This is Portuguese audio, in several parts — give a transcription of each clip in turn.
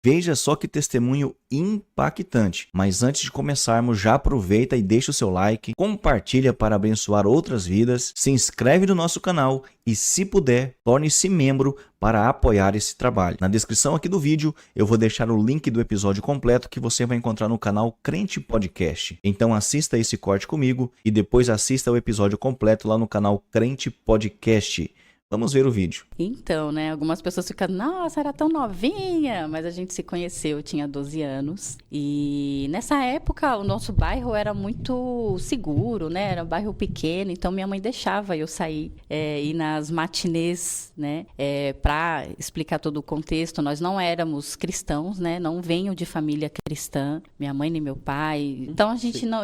Veja só que testemunho impactante. Mas antes de começarmos, já aproveita e deixa o seu like, compartilha para abençoar outras vidas, se inscreve no nosso canal e, se puder, torne-se membro para apoiar esse trabalho. Na descrição aqui do vídeo eu vou deixar o link do episódio completo que você vai encontrar no canal Crente Podcast. Então assista esse corte comigo e depois assista o episódio completo lá no canal Crente Podcast. Vamos ver o vídeo. Então, né, algumas pessoas ficam, nossa, era tão novinha, mas a gente se conheceu, eu tinha 12 anos, e nessa época o nosso bairro era muito seguro, né, era um bairro pequeno, então minha mãe deixava eu sair, ir nas matinês, né, para explicar todo o contexto. Nós não éramos cristãos, né, não venho de família cristã, minha mãe nem meu pai, então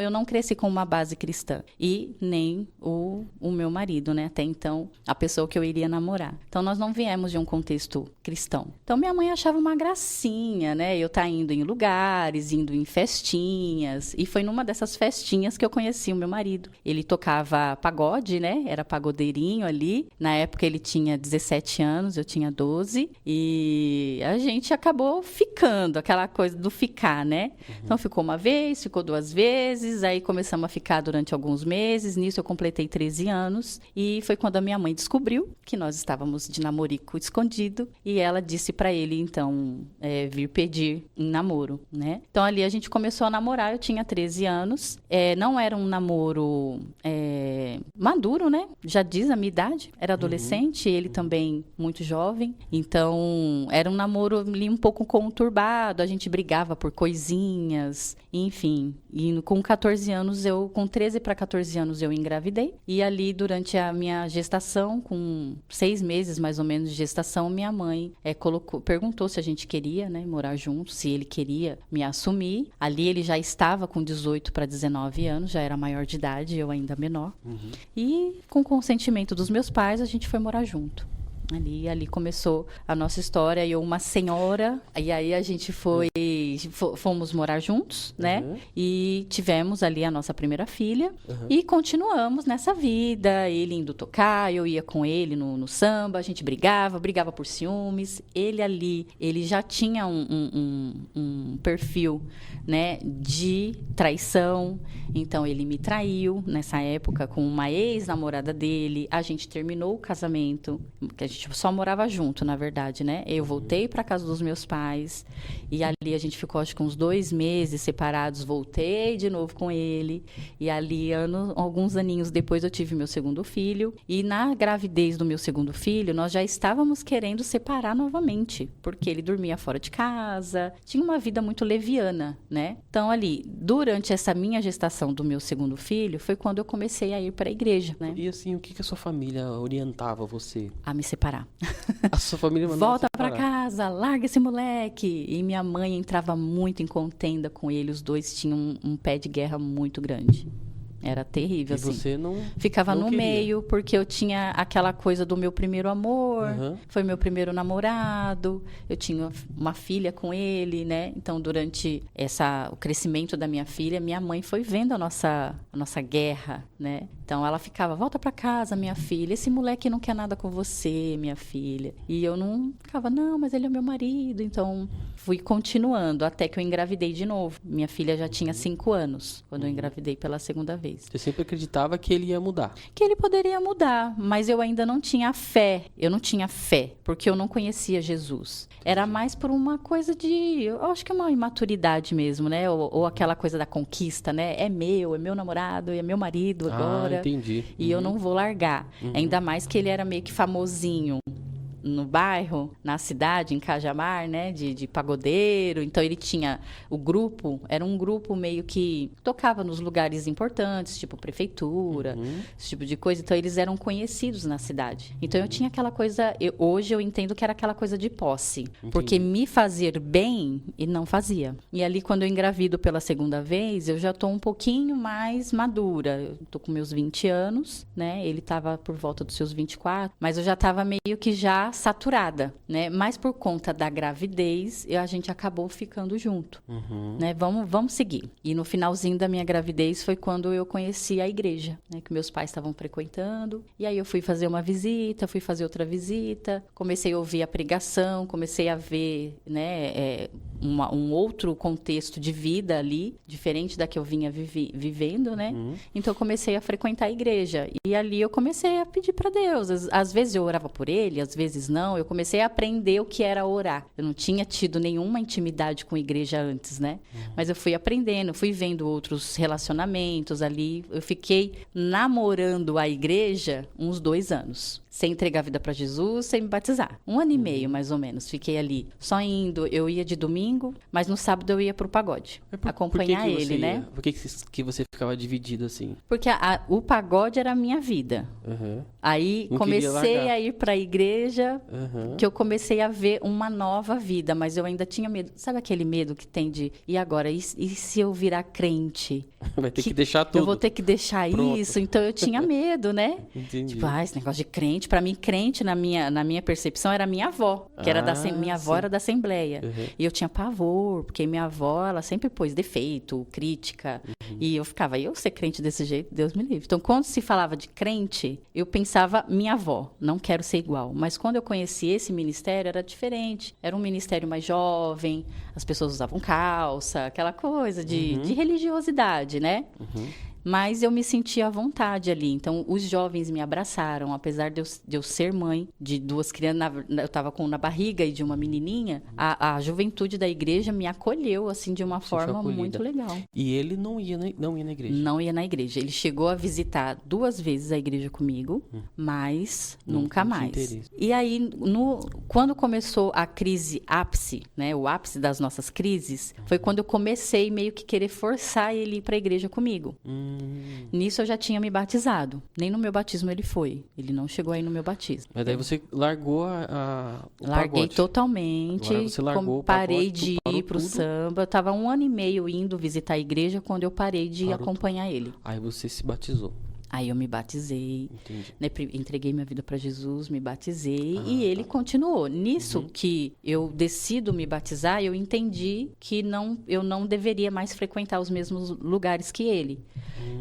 eu não cresci com uma base cristã, e nem o meu marido, né, até então, a pessoa que eu iria namorar. Então, nós não viemos de um contexto cristão. Então, minha mãe achava uma gracinha, né? Eu tá indo em lugares, indo em festinhas. E foi numa dessas festinhas que eu conheci o meu marido. Ele tocava pagode, né? Era pagodeirinho ali. Na época, ele tinha 17 anos, eu tinha 12. E a gente acabou ficando, aquela coisa do ficar, né? Então, ficou uma vez, ficou 2 vezes. Aí, começamos a ficar durante alguns meses. Nisso, eu completei 13 anos. E foi quando a minha mãe descobriu que nós estávamos de namorico escondido, e ela disse para ele, então, vir pedir em namoro, né? Então, ali a gente começou a namorar, eu tinha 13 anos, não era um namoro maduro, né? Já diz a minha idade, era adolescente, ele também muito jovem, então, era um namoro ali um pouco conturbado, a gente brigava por coisinhas, enfim, e com 14 anos, com 13 para 14 anos eu engravidei, e ali durante a minha gestação, com 6 meses mais ou menos de gestação, minha mãe perguntou se a gente queria, né, morar junto, se ele queria me assumir. Ali ele já estava com 18 para 19 anos, já era maior de idade, eu ainda menor. E com consentimento dos meus pais, a gente foi morar junto. Ali começou a nossa história. Eu, uma senhora, e aí a gente fomos morar juntos, né? E tivemos ali a nossa primeira filha. E continuamos nessa vida, ele indo tocar, eu ia com ele no samba, a gente brigava por ciúmes. Ele já tinha um perfil, né, de traição. Então, ele me traiu nessa época com uma ex-namorada dele. A gente terminou o casamento, que a gente só morava junto, na verdade, né? Eu voltei para casa dos meus pais e ali a gente ficou, acho que uns 2 meses separados. Voltei de novo com ele e ali, alguns aninhos depois, eu tive meu segundo filho. E na gravidez do meu segundo filho, nós já estávamos querendo separar novamente, porque ele dormia fora de casa, tinha uma vida muito leviana, né? Então, ali, durante essa minha gestação do meu segundo filho, foi quando eu comecei a ir para a igreja, né? E assim, o que a sua família orientava você? A me separar. A sua família mandava Volta separar. pra casa, larga esse moleque. E minha mãe entrava muito em contenda com ele. Os dois tinham um pé de guerra muito grande. Era terrível, E assim. você não Ficava não no queria. meio, porque eu tinha aquela coisa do meu primeiro amor, foi meu primeiro namorado, eu tinha uma filha com ele, né? Então, durante o crescimento da minha filha, minha mãe foi vendo a nossa guerra, né? Então, ela ficava, volta pra casa, minha filha, esse moleque não quer nada com você, minha filha. E eu não ficava, não, mas ele é meu marido. Então, fui continuando, até que eu engravidei de novo. Minha filha já tinha 5 anos, quando eu engravidei pela segunda vez. Você sempre acreditava que ele ia mudar. Que ele poderia mudar, mas eu ainda não tinha fé. Eu não tinha fé, porque eu não conhecia Jesus. Era mais por uma coisa eu acho que é uma imaturidade mesmo, né? Ou aquela coisa da conquista, né? É meu namorado, é meu marido agora. Entendi. E eu não vou largar. Ainda mais que ele era meio que famosinho no bairro, na cidade, em Cajamar, né, de pagodeiro. Então, ele tinha o grupo, era um grupo meio que tocava nos lugares importantes, tipo prefeitura, esse tipo de coisa. Então, eles eram conhecidos na cidade. Então, eu tinha aquela coisa, hoje eu entendo que era aquela coisa de posse. Entendi. Porque me fazer bem, e não fazia. E ali, quando eu engravido pela segunda vez, eu já tô um pouquinho mais madura. Eu tô com meus 20 anos, né, ele tava por volta dos seus 24, mas eu já tava meio que já saturada, né? Mas por conta da gravidez, a gente acabou ficando junto, né? Vamos seguir. E no finalzinho da minha gravidez foi quando eu conheci a igreja, né? Que meus pais estavam frequentando. E aí eu fui fazer uma visita, fui fazer outra visita, comecei a ouvir a pregação, comecei a ver, né? um outro contexto de vida ali, diferente da que eu vinha vivendo, né? Então eu comecei a frequentar a igreja. E ali eu comecei a pedir para Deus. Às vezes eu orava por ele, às vezes não. Eu comecei a aprender o que era orar. Eu não tinha tido nenhuma intimidade com a igreja antes, né? Mas eu fui aprendendo, fui vendo outros relacionamentos ali. Eu fiquei namorando a igreja uns 2 anos. Sem entregar a vida para Jesus, sem me batizar. 1 ano e meio, mais ou menos. Fiquei ali só indo. Eu ia de domingo, mas no sábado eu ia pro pagode. Acompanhar ele, né? Por que você ficava dividido assim? Porque o pagode era a minha vida. Aí Não comecei a ir para a igreja, que eu comecei a ver uma nova vida, mas eu ainda tinha medo. Sabe aquele medo que tem de, e agora? E se eu virar crente? Vai ter que deixar tudo. Eu vou ter que deixar Pronto. Isso. Então eu tinha medo, né? Entendi. Tipo, esse negócio de crente, para mim, crente na minha percepção era minha avó, que era minha avó era da Assembleia. E eu tinha pavor, porque minha avó, ela sempre pôs defeito, crítica. E eu ficava, eu ser crente desse jeito, Deus me livre. Então, quando se falava de crente, eu pensava minha avó, não quero ser igual. Mas quando eu conheci esse ministério, era diferente. Era um ministério mais jovem, as pessoas usavam calça, aquela coisa de religiosidade, né? Mas eu me sentia à vontade ali. Então, os jovens me abraçaram, apesar de eu ser mãe de 2 crianças. Eu estava na barriga e de uma menininha. A juventude da igreja me acolheu, assim, de uma forma muito legal. E ele não ia na igreja? Não ia na igreja. Ele chegou a visitar 2 vezes a igreja comigo, mas nunca mais. E aí, quando começou a crise ápice, né, o ápice das nossas crises, foi quando eu comecei meio que querer forçar ele a ir para a igreja comigo. Nisso eu já tinha me batizado. Nem no meu batismo ele foi. Ele não chegou aí no meu batismo. Mas daí você largou o Larguei pagode. totalmente. Agora você largou parei o pagode, de ir pro tudo. samba. Eu tava 1 ano e meio indo visitar a igreja quando eu parei de acompanhar ele. Aí você se batizou. Aí eu me batizei, Entendi. né, entreguei minha vida para Jesus, me batizei e ele continuou. Nisso que eu decido me batizar, eu entendi que eu não deveria mais frequentar os mesmos lugares que ele.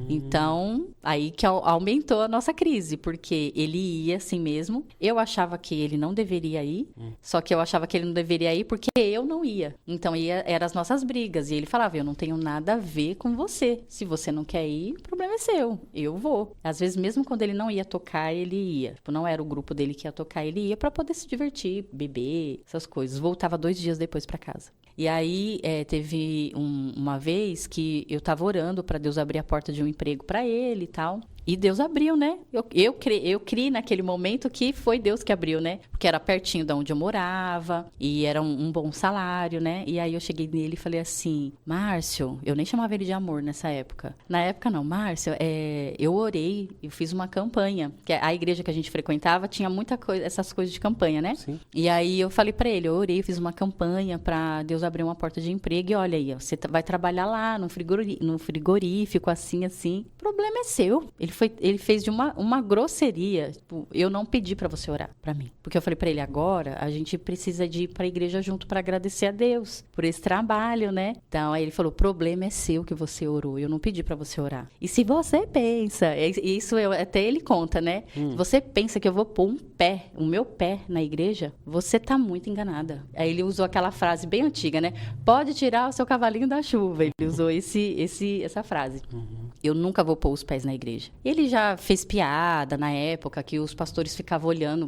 Então, aí que aumentou a nossa crise, porque ele ia assim mesmo. Eu achava que ele não deveria ir, só que eu achava que ele não deveria ir porque eu não ia. Então, eram as nossas brigas. E ele falava, eu não tenho nada a ver com você. Se você não quer ir, o problema é seu. Eu vou. Às vezes, mesmo quando ele não ia tocar, ele ia. Tipo, não era o grupo dele que ia tocar, ele ia pra poder se divertir, beber, essas coisas. Voltava 2 dias depois pra casa. E aí, teve uma vez que eu tava orando pra Deus abrir a porta de um emprego pra ele e tal. E Deus abriu, né? Eu criei naquele momento que foi Deus que abriu, né? Porque era pertinho de onde eu morava e era um bom salário, né? E aí eu cheguei nele e falei assim, Márcio, eu nem chamava ele de amor nessa época. Na época não, Márcio, eu orei, eu fiz uma campanha. Que a igreja que a gente frequentava tinha muita coisa, essas coisas de campanha, né? Sim. E aí eu falei pra ele, eu orei, eu fiz uma campanha pra Deus abrir uma porta de emprego e olha aí, você vai trabalhar lá no frigorífico, assim. O problema é seu. Ele fez de uma grosseria. Tipo, eu não pedi pra você orar pra mim. Porque eu falei pra ele, agora a gente precisa de ir pra igreja junto pra agradecer a Deus por esse trabalho, né? Então, aí ele falou, o problema é seu que você orou. Eu não pedi pra você orar. E se você pensa, isso até ele conta, né? Se você pensa que eu vou pôr o meu pé na igreja, você tá muito enganada. Aí ele usou aquela frase bem antiga, né? Pode tirar o seu cavalinho da chuva. Ele usou essa frase. Eu nunca vou pôr os pés na igreja. Ele já fez piada na época que os pastores ficavam olhando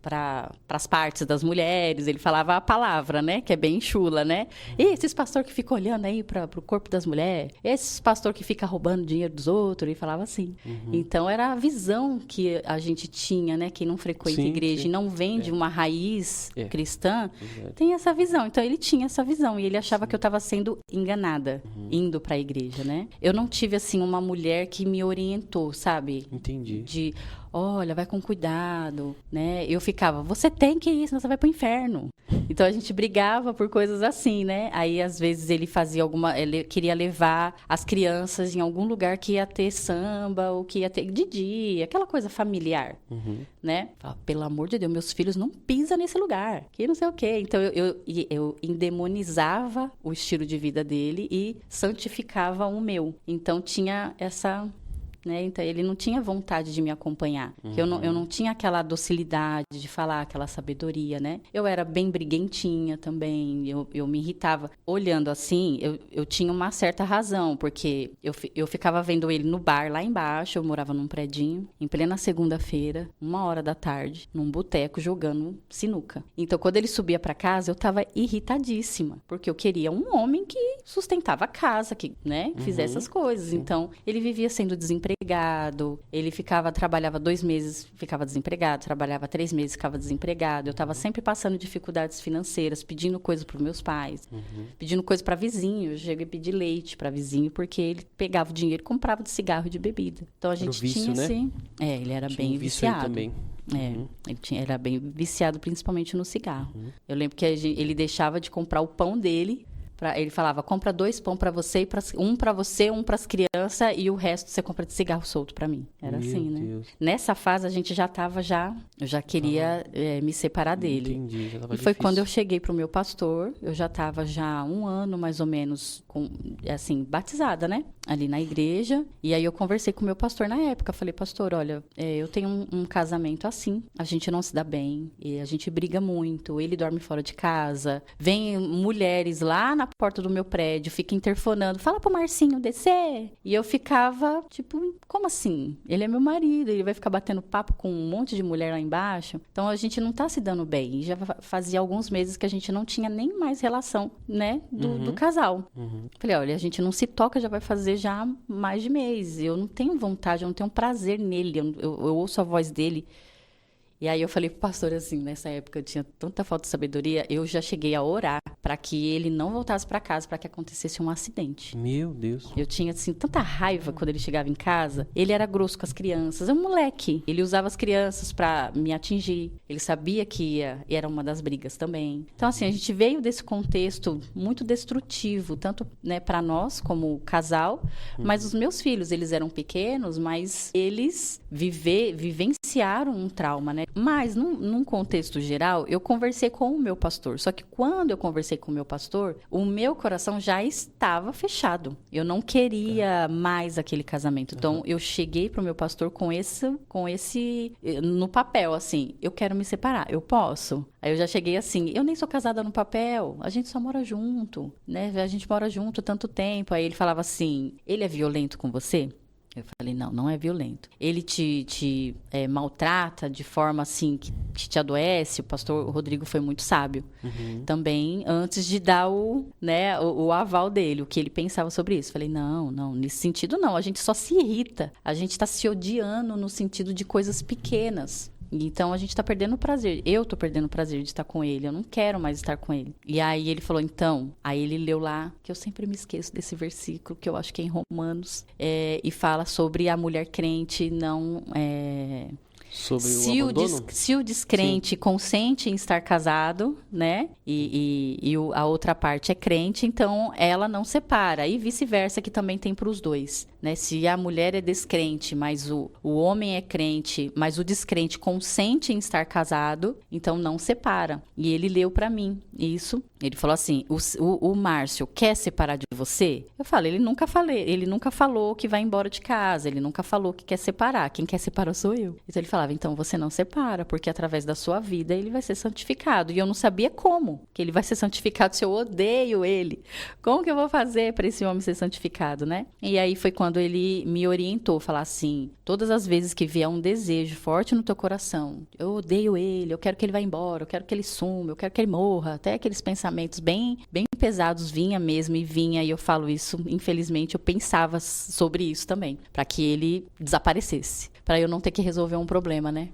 para as partes das mulheres. Ele falava a palavra, né? Que é bem chula, né? E esses pastores que ficam olhando aí para o corpo das mulheres. Esses pastores que ficam roubando dinheiro dos outros. Ele falava assim. Então, era a visão que a gente tinha, né? Quem não frequenta igreja e não vem de uma raiz cristã, tem essa visão. Então, ele tinha essa visão. E ele achava que eu estava sendo enganada, indo para a igreja, né? Eu não tive, assim, uma mulher que me orientou, sabe? Entendi. De, olha, vai com cuidado, né? Eu ficava, você tem que ir, senão você vai pro inferno. Então, a gente brigava por coisas assim, né? Aí, às vezes, ele queria levar as crianças em algum lugar que ia ter samba, ou que ia ter de dia, aquela coisa familiar, né? Falava, pelo amor de Deus, meus filhos não pisam nesse lugar, que não sei o quê. Então, eu endemonizava o estilo de vida dele e santificava o meu. Então, tinha né? Então, ele não tinha vontade de me acompanhar. Eu não tinha aquela docilidade de falar, aquela sabedoria, né? Eu era bem briguentinha também, eu me irritava. Olhando assim, eu tinha uma certa razão, porque eu ficava vendo ele no bar lá embaixo, eu morava num predinho, em plena segunda-feira, 1h da tarde, num boteco, jogando sinuca. Então, quando ele subia pra casa, eu tava irritadíssima, porque eu queria um homem que sustentava a casa, que, né, fizesse essas coisas. Então, ele vivia sendo desempregado, ele trabalhava 2 meses, ficava desempregado, trabalhava 3 meses, ficava desempregado. Eu tava sempre passando dificuldades financeiras, pedindo coisa pros meus pais, pedindo coisa pra vizinho. Eu cheguei a pedir leite pra vizinho, porque ele pegava o dinheiro e comprava de cigarro e de bebida. Então, a gente vício, tinha, né? assim... ele era bem vício aí viciado. também. Ele era bem viciado, principalmente no cigarro. Eu lembro que ele deixava de comprar o pão dele. Ele falava, compra 2 pão pra você, um pra você, um pras crianças, e o resto você compra de cigarro solto pra mim. Era assim, né? Deus. Nessa fase, a gente eu já queria me separar dele. Entendi, já tava E foi difícil. quando eu cheguei pro meu pastor, eu já tava já 1 ano, mais ou menos, batizada, né? Ali na igreja. E aí eu conversei com o meu pastor na época. Falei, pastor, olha, eu tenho um casamento assim, a gente não se dá bem, e a gente briga muito, ele dorme fora de casa, vem mulheres lá na porta do meu prédio, fica interfonando, fala pro Marcinho descer. E eu ficava, tipo, como assim? Ele é meu marido, ele vai ficar batendo papo com um monte de mulher lá embaixo. Então a gente não tá se dando bem. E já fazia alguns meses que a gente não tinha nem mais relação, né, do casal. Falei, olha, a gente não se toca, já vai fazer já mais de mês. Eu não tenho vontade, eu não tenho prazer nele. Eu ouço a voz dele. E aí eu falei pro pastor assim, nessa época eu tinha tanta falta de sabedoria, eu já cheguei a orar para que ele não voltasse para casa, para que acontecesse um acidente. Meu Deus. Eu tinha, assim, tanta raiva quando ele chegava em casa. Ele era grosso com as crianças, é um moleque. Ele usava as crianças para me atingir. Ele sabia que era uma das brigas também. Então, assim, a gente veio desse contexto muito destrutivo, tanto, né, para nós como casal, mas os meus filhos, eles eram pequenos, mas eles vivenciaram um trauma, né? Mas, num contexto geral, eu conversei com o meu pastor. Só que quando eu conversei com o meu pastor, o meu coração já estava fechado. Eu não queria mais aquele casamento. Então, eu cheguei pro meu pastor com esse no papel, assim, eu quero me separar, eu posso? Aí eu já cheguei assim, eu nem sou casada no papel, a gente só mora junto, né? A gente mora junto tanto tempo. Aí ele falava assim, ele é violento com você? Eu falei, não é violento. Ele te maltrata de forma assim que te adoece. O pastor Rodrigo foi muito sábio também, antes de dar o aval dele, o que ele pensava sobre isso. Falei, não, nesse sentido não, a gente só se irrita. A gente tá se odiando no sentido de coisas pequenas. Então, a gente tá perdendo o prazer. Eu tô perdendo o prazer de estar com ele. Eu não quero mais estar com ele. E aí, ele falou, então... Aí, ele leu lá, que eu sempre me esqueço desse versículo, que eu acho que é em Romanos. E fala sobre a mulher crente não... Sobre o abandono? Se o descrente consente em estar casado, né? E a outra parte é crente, então ela não separa. E vice-versa, que também tem para os dois, né? Se a mulher é descrente, mas o homem é crente, mas o descrente consente em estar casado, então não separa. E ele leu para mim isso. Ele falou assim, o Márcio quer separar de você? Eu falei, ele nunca falou que vai embora de casa, ele nunca falou que quer separar. Quem quer separar sou eu. Então ele falava, então você não separa, porque através da sua vida ele vai ser santificado. E eu não sabia como que ele vai ser santificado se eu odeio ele. Como que eu vou fazer para esse homem ser santificado, né? E aí foi quando ele me orientou, falar assim, todas as vezes que vier um desejo forte no teu coração, eu odeio ele, eu quero que ele vá embora, eu quero que ele suma, eu quero que ele morra, até aqueles pensamentos bem pesados vinha, e eu falo isso, infelizmente, eu pensava sobre isso também, para que ele desaparecesse, para eu não ter que resolver um problema, né?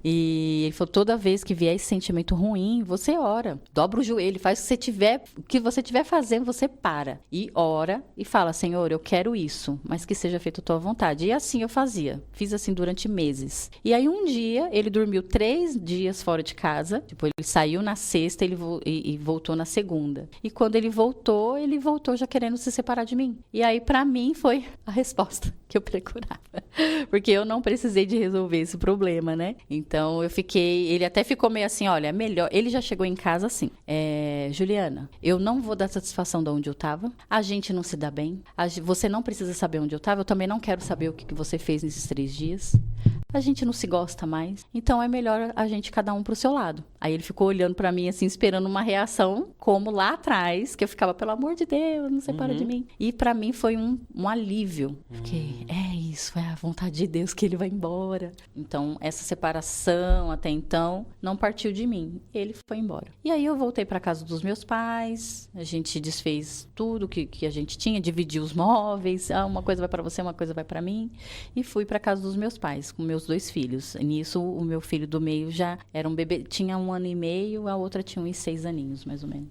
E ele falou, toda vez que vier esse sentimento ruim, você ora, dobra o joelho, faz o que você tiver fazendo, você para e ora e fala, Senhor, eu quero isso, mas que seja feita a tua vontade. E assim eu fazia, fiz assim durante meses. E aí um dia, ele dormiu 3 dias fora de casa, tipo, ele saiu na sexta e voltou voltou na segunda. E quando ele voltou já querendo se separar de mim. E aí, pra mim, foi a resposta que eu procurava. Porque eu não precisei de resolver esse problema, né? Então, ele até ficou meio assim, olha, melhor... Ele já chegou em casa assim, Juliana, eu não vou dar satisfação de onde eu tava, a gente não se dá bem, você não precisa saber onde eu tava, eu também não quero saber o que você fez nesses 3 dias. A gente não se gosta mais, então é melhor a gente cada um pro seu lado. Aí ele ficou olhando pra mim assim, esperando uma reação, como lá atrás, que eu ficava, pelo amor de Deus, não separa de mim. E pra mim foi um alívio. Fiquei, é isso, é a vontade de Deus que ele vai embora. Então, essa separação até então não partiu de mim, ele foi embora. E aí eu voltei pra casa dos meus pais, a gente desfez tudo que a gente tinha, dividiu os móveis, uma coisa vai pra você, uma coisa vai pra mim, e fui pra casa dos meus pais, com meus 2 filhos. Nisso, o meu filho do meio já era um bebê, tinha 1 ano e meio, a outra tinha uns 6 aninhos, mais ou menos.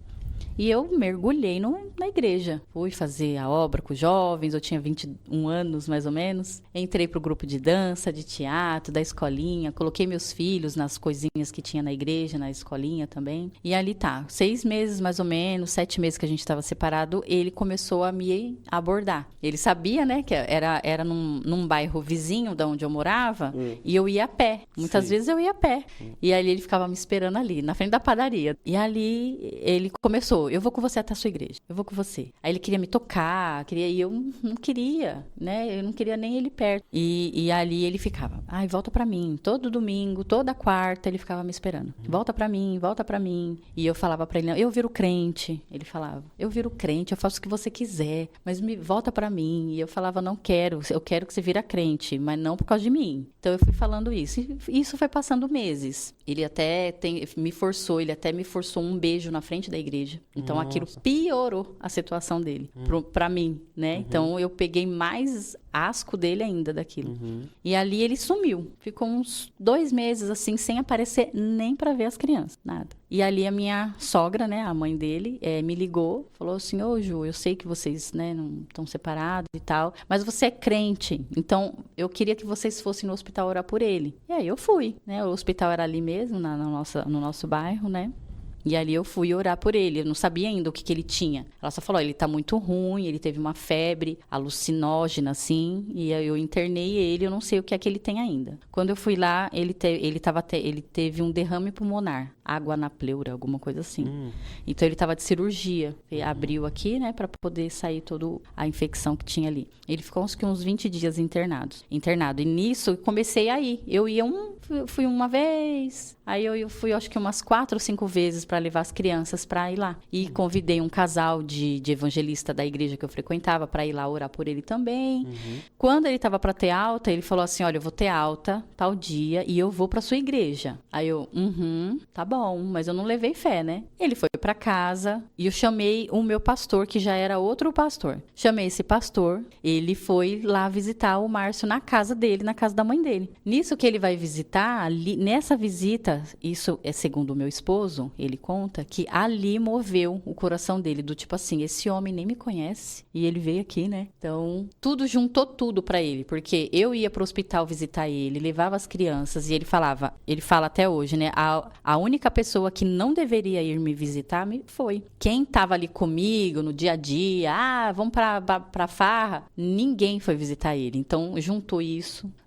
E eu mergulhei na igreja. Fui fazer a obra com os jovens, eu tinha 21 anos, mais ou menos. Entrei pro grupo de dança, de teatro, da escolinha. Coloquei meus filhos nas coisinhas que tinha na igreja, na escolinha também. E ali 6 meses, mais ou menos, 7 meses que a gente estava separado, ele começou a me abordar. Ele sabia, né, que era num bairro vizinho da onde eu morava, e eu ia a pé. Muitas vezes eu ia a pé. E ali ele ficava me esperando ali, na frente da padaria. E ali ele começou, eu vou com você até a sua igreja, eu vou com você. Aí ele queria me tocar, e eu não queria, né? Eu não queria nem ele perto. E ali ele ficava, volta pra mim. Todo domingo, toda quarta, ele ficava me esperando. Volta pra mim, volta pra mim. E eu falava pra ele, eu viro crente. Ele falava, eu viro crente, eu faço o que você quiser, mas volta pra mim. E eu falava, não quero, eu quero que você vira crente, mas não por causa de mim. Então eu fui falando isso. E isso foi passando meses. Ele até me forçou um beijo na frente da igreja. Então, aquilo piorou a situação dele, pra mim, né? Então, eu peguei mais asco dele ainda daquilo. E ali ele sumiu. Ficou uns 2 meses, assim, sem aparecer nem pra ver as crianças, nada. E ali a minha sogra, né, a mãe dele, me ligou, falou assim, ô Ju, eu sei que vocês, né, não estão separados e tal, mas você é crente, então eu queria que vocês fossem no hospital orar por ele. E aí eu fui, né, o hospital era ali mesmo, no nosso bairro, né. E ali eu fui orar por ele. Eu não sabia ainda o que ele tinha. Ela só falou, ele tá muito ruim, ele teve uma febre alucinógena, assim. E aí eu internei ele, eu não sei o que é que ele tem ainda. Quando eu fui lá, ele teve um derrame pulmonar. Água na pleura, alguma coisa assim. Então ele tava de cirurgia. Ele abriu aqui, né, pra poder sair toda a infecção que tinha ali. Ele ficou uns 20 dias internado. E nisso, eu comecei a ir. Eu fui uma vez, aí eu fui acho que umas 4 ou 5 vezes para levar as crianças para ir lá. E convidei um casal de evangelista da igreja que eu frequentava para ir lá orar por ele também. Quando ele estava para ter alta, ele falou assim, olha, eu vou ter alta tal dia e eu vou para sua igreja. Aí eu, tá bom, mas eu não levei fé, né? Ele foi para casa e eu chamei o meu pastor, que já era outro pastor. Chamei esse pastor, ele foi lá visitar o Márcio na casa dele, na casa da mãe dele. Nisso que ele vai visitar, ali, nessa visita, isso é segundo o meu esposo, ele conta que ali moveu o coração dele, do tipo assim, esse homem nem me conhece e ele veio aqui, né? Então, juntou tudo pra ele, porque eu ia pro hospital visitar ele, levava as crianças e ele fala até hoje, né? A única pessoa que não deveria ir me visitar foi. Quem tava ali comigo no dia a dia, vamos pra farra, ninguém foi visitar ele. Então,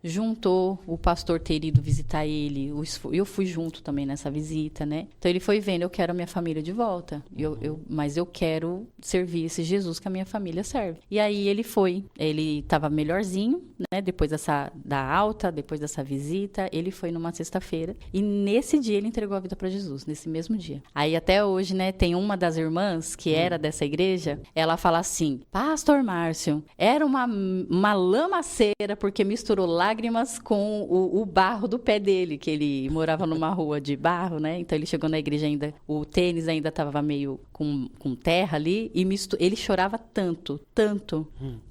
juntou o pastor ter ido visitar ele, eu fui junto também nessa visita, né? Então ele foi vendo, eu quero a minha família de volta, mas eu quero servir esse Jesus que a minha família serve. E aí ele estava melhorzinho, né? Depois da alta, depois dessa visita, ele foi numa sexta-feira e nesse dia ele entregou a vida para Jesus, nesse mesmo dia. Aí até hoje, né, tem uma das irmãs que era dessa igreja, ela fala assim, Pastor Márcio, era uma lamaceira porque misturou lágrimas com o barro do pé dele, que ele morava numa rua de barro, né? Então ele chegou na igreja ainda, o tênis ainda estava meio com terra ali, e ele chorava tanto,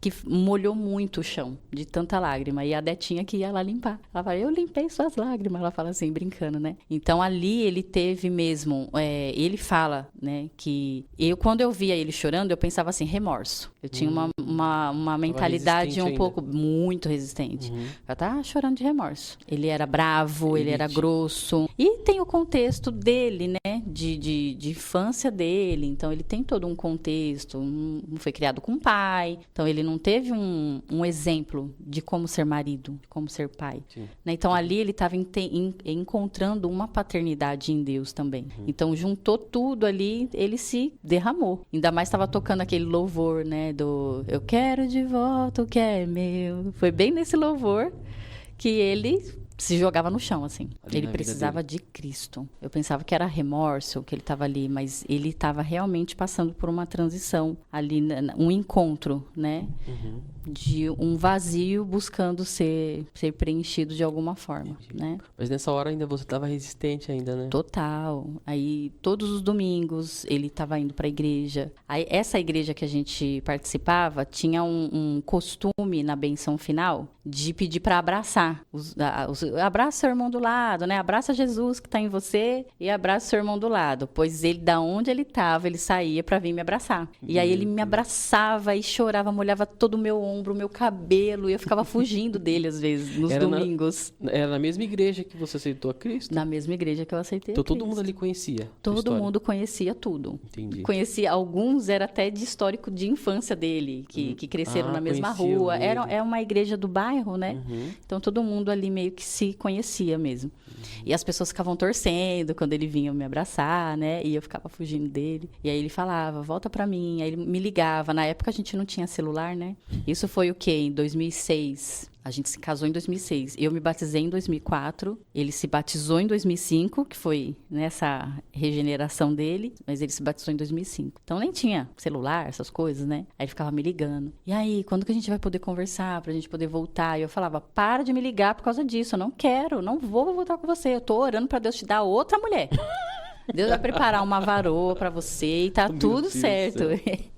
que molhou muito o chão, de tanta lágrima. E a Detinha que ia lá limpar. Ela fala, eu limpei suas lágrimas. Ela fala assim, brincando, né? Então ali ele teve mesmo, ele fala, né, que quando eu via ele chorando, eu pensava assim, remorso. Eu tinha uma mentalidade um pouco, muito resistente. Ela tá chorando de remorso. Ele era bravo, ele era grosso. E tem o contexto dele, né? de infância dele. Então, ele tem todo um contexto. Não foi criado com um pai. Então, ele não teve um exemplo de como ser marido, como ser pai. Né? Então, ali ele estava encontrando uma paternidade em Deus também. Então, juntou tudo ali, ele se derramou. Ainda mais estava tocando aquele louvor, né? Do Eu quero de volta o que é meu. Foi bem nesse louvor que ele se jogava no chão, assim. Ele precisava de Cristo. Eu pensava que era remorso, que ele estava ali, mas ele estava realmente passando por uma transição ali, um encontro, né? De um vazio buscando ser preenchido de alguma forma, né? Mas nessa hora ainda você estava resistente ainda, né? Total. Aí, todos os domingos, ele estava indo para a igreja. Aí, essa igreja que a gente participava tinha um costume na benção final de pedir para abraçar. Abraça seu irmão do lado, né? Abraça Jesus que está em você e abraça seu irmão do lado. Pois ele, da onde ele estava, ele saía para vir me abraçar. E aí ele me abraçava e chorava, molhava todo o meu ombro, o meu cabelo, e eu ficava fugindo dele às vezes, nos domingos. Era na mesma igreja que você aceitou a Cristo? Na mesma igreja que eu aceitei Então a Cristo. todo mundo ali conhecia? Todo mundo conhecia tudo. Entendi. Conhecia, alguns era até de histórico de infância dele, que cresceram na mesma rua. É uma igreja do bairro, né? Então todo mundo ali meio que se conhecia mesmo. E as pessoas ficavam torcendo quando ele vinha me abraçar, né? E eu ficava fugindo dele. E aí ele falava, volta pra mim. Aí ele me ligava. Na época a gente não tinha celular, né? Isso foi o quê? Em 2006. A gente se casou em 2006. Eu me batizei em 2004. Ele se batizou em 2005, que foi nessa regeneração dele. Mas ele se batizou em 2005. Então nem tinha celular, essas coisas, né? Aí ele ficava me ligando. E aí, quando que a gente vai poder conversar pra gente poder voltar? E eu falava, para de me ligar por causa disso. Eu não quero, não vou voltar com você. Eu tô orando pra Deus te dar outra mulher. Deus vai preparar uma varoa pra você e tá tudo certo.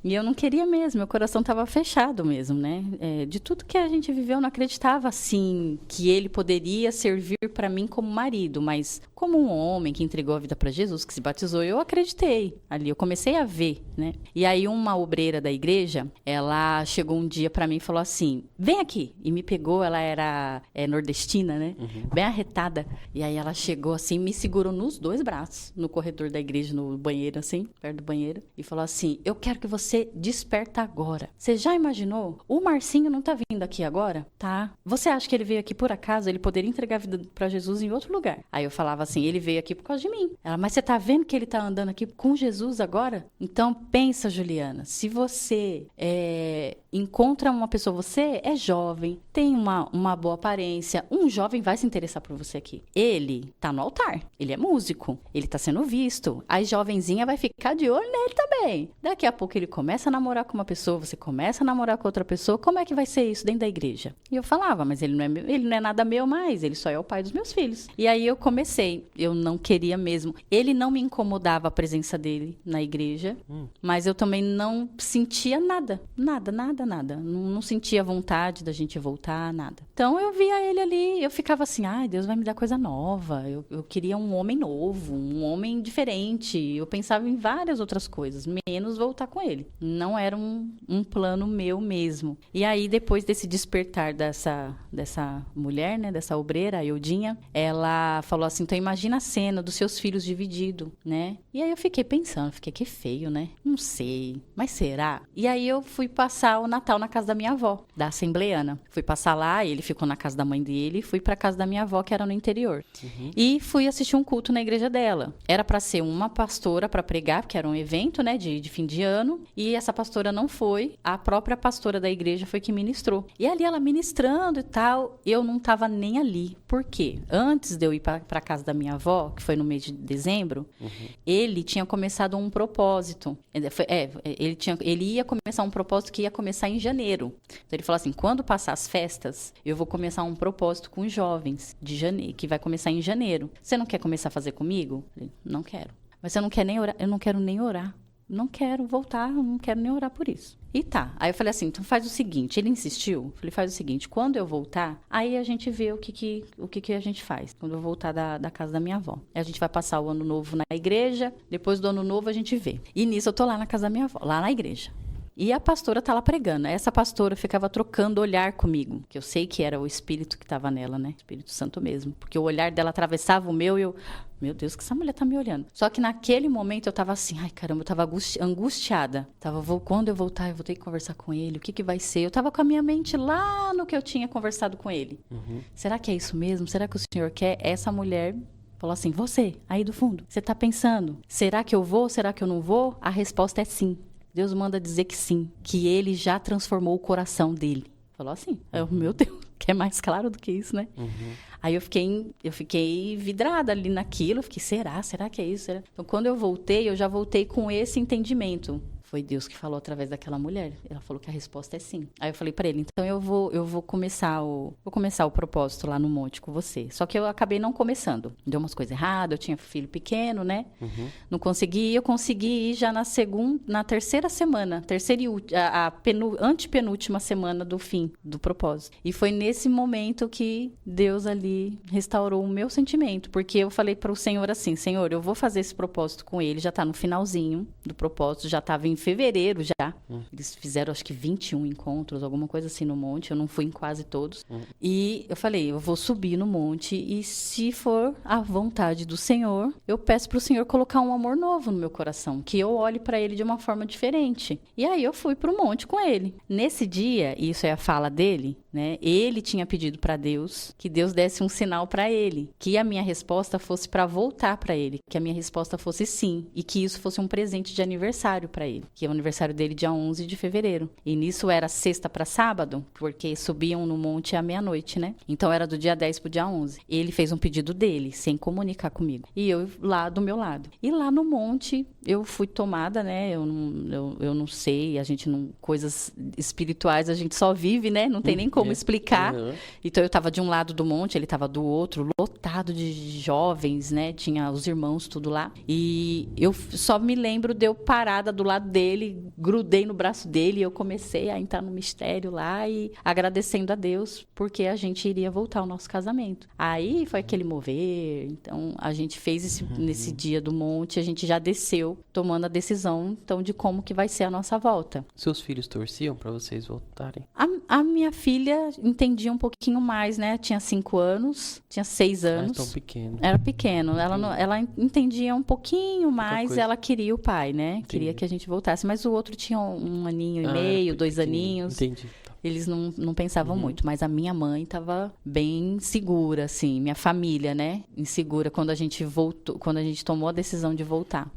E eu não queria mesmo, meu coração tava fechado mesmo, né? De tudo que a gente viveu, eu não acreditava, assim, que ele poderia servir pra mim como marido, mas como um homem que entregou a vida pra Jesus, que se batizou, eu acreditei ali, eu comecei a ver, né? E aí uma obreira da igreja, ela chegou um dia pra mim e falou assim, vem aqui, e me pegou, ela era nordestina, né? Bem arretada, e aí ela chegou assim, me segurou nos dois braços, no corredor da igreja, no banheiro, assim, perto do banheiro, e falou assim, eu quero que você desperta agora. Você já imaginou? O Marcinho não tá vindo aqui agora? Tá. Você acha que ele veio aqui por acaso? Ele poderia entregar a vida pra Jesus em outro lugar. Aí eu falava assim, ele veio aqui por causa de mim. Ela, mas você tá vendo que ele tá andando aqui com Jesus agora? Então pensa, Juliana, se você encontra uma pessoa, você é jovem, tem uma boa aparência, um jovem vai se interessar por você aqui. Ele tá no altar, ele é músico, ele tá sendo visto. A jovenzinha vai ficar de olho nele também. Daqui a pouco ele começa a namorar com uma pessoa, você começa a namorar com outra pessoa, como é que vai ser isso dentro da igreja? E eu falava, mas ele não é nada meu mais, ele só é o pai dos meus filhos. E aí eu comecei, eu não queria mesmo. Ele não me incomodava a presença dele na igreja, mas eu também não sentia nada. Não sentia vontade da gente voltar, nada. Então eu via ele ali, eu ficava assim, ai, Deus vai me dar coisa nova. Eu queria um homem novo, um homem diferente. Eu pensava em várias outras coisas, menos voltar com ele. Não era um plano meu mesmo. E aí, depois desse despertar dessa mulher, né, dessa obreira, a Eudinha, ela falou assim, então imagina a cena dos seus filhos divididos, né? E aí eu fiquei pensando, que feio, né? Não sei, mas será? E aí eu fui passar o Natal na casa da minha avó, da Assembleana. Fui passar lá, ele ficou na casa da mãe dele, fui pra casa da minha avó, que era no interior. E fui assistir um culto na igreja dela. Era pra ser uma pastora pra pregar, porque era um evento, né, de fim de ano, e essa pastora não foi, a própria pastora da igreja foi que ministrou. E ali ela ministrando e tal, eu não tava nem ali. Por quê? Antes de eu ir pra casa da minha avó, que foi no mês de dezembro, ele tinha começado um propósito. Ele ia começar um propósito que ia começar em janeiro. Então ele falou assim, quando passar as festas, eu vou começar um propósito com os jovens de janeiro, que vai começar em janeiro. Você não quer começar a fazer comigo? Eu falei, não quero. Mas você não quer nem orar? Eu não quero nem orar. Não quero voltar, não quero nem orar por isso. E tá. Aí eu falei assim, então faz o seguinte. Ele insistiu. Falei, faz o seguinte. Quando eu voltar, aí a gente vê o que a gente faz. Quando eu voltar da casa da minha avó. Aí a gente vai passar o ano novo na igreja. Depois do ano novo a gente vê. E nisso eu tô lá na casa da minha avó, lá na igreja. E a pastora tá lá pregando. Essa pastora ficava trocando olhar comigo, que eu sei que era o Espírito que tava nela, né? Espírito Santo mesmo. Porque o olhar dela atravessava o meu e eu... Meu Deus, que essa mulher tá me olhando. Só que naquele momento eu tava assim, ai caramba, eu tava angustiada. Quando eu voltar, eu vou ter que conversar com ele. O que vai ser? Eu tava com a minha mente lá no que eu tinha conversado com ele. Será que é isso mesmo? Será que o Senhor quer? Essa mulher falou assim, você, aí do fundo, você tá pensando, será que eu vou? Será que eu não vou? A resposta é sim. Deus manda dizer que sim, que ele já transformou o coração dele. Falou assim, meu Deus, que é mais claro do que isso, né? Aí eu fiquei vidrada ali naquilo, eu fiquei, será que é isso? Será? Então, quando eu já voltei com esse entendimento. Foi Deus que falou através daquela mulher. Ela falou que a resposta é sim. Aí eu falei pra ele, então eu vou começar o propósito lá no monte com você. Só que eu acabei não começando. Deu umas coisas erradas, eu tinha filho pequeno, né? Não consegui, eu consegui ir já na terceira semana, antepenúltima semana do fim do propósito. E foi nesse momento que Deus ali restaurou o meu sentimento, porque eu falei para o Senhor assim, Senhor, eu vou fazer esse propósito com ele, já tá no finalzinho do propósito, já tava em fevereiro já. Eles fizeram acho que 21 encontros, alguma coisa assim no monte. Eu não fui em quase todos. E eu falei, eu vou subir no monte e se for a vontade do Senhor, eu peço pro Senhor colocar um amor novo no meu coração, que eu olhe para ele de uma forma diferente. E aí eu fui pro monte com ele. Nesse dia, e isso é a fala dele, né? Ele tinha pedido para Deus que Deus desse um sinal para ele, que a minha resposta fosse para voltar para ele, que a minha resposta fosse sim, e que isso fosse um presente de aniversário para ele, que é o aniversário dele dia 11 de fevereiro. E nisso era sexta para sábado, porque subiam no monte à meia-noite, né? Então era do dia 10 pro dia 11. Ele fez um pedido dele, sem comunicar comigo. E eu lá do meu lado. E lá no monte, eu fui tomada, né? Eu não sei, a gente não... Coisas espirituais a gente só vive, né? Não tem nem como explicar. Então eu tava de um lado do monte, ele tava do outro, lotado de jovens, né? Tinha os irmãos tudo lá. E eu só me lembro de eu parada do lado dele, grudei no braço dele e eu comecei a entrar no mistério lá e agradecendo a Deus porque a gente iria voltar ao nosso casamento. Aí foi aquele mover, então a gente fez nesse dia do monte, a gente já desceu tomando a decisão então de como que vai ser a nossa volta. Seus filhos torciam para vocês voltarem? A minha filha entendia um pouquinho mais, né? Tinha 5 anos, tinha 6 anos. Era tão pequeno. Era pequeno. Ela entendia um pouquinho mais, ela queria o pai, né? Entendi. Queria que a gente voltasse. Mas o outro tinha 1 aninho e meio, 2 aninhos. Entendi. Eles não pensavam muito, mas a minha mãe estava bem segura, assim. Minha família, né? Insegura quando a gente voltou, quando a gente tomou a decisão de voltar.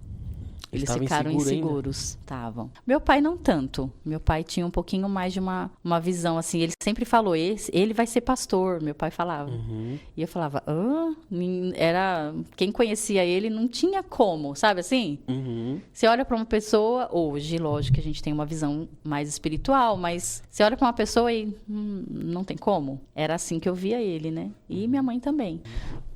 Eles ficaram inseguros, estavam. Meu pai não tanto. Meu pai tinha um pouquinho mais de uma visão, assim. Ele sempre falou, ele vai ser pastor, meu pai falava. E eu falava, quem conhecia ele não tinha como, sabe assim? Você olha para uma pessoa, hoje, lógico que a gente tem uma visão mais espiritual, mas você olha para uma pessoa e não tem como. Era assim que eu via ele, né? E minha mãe também.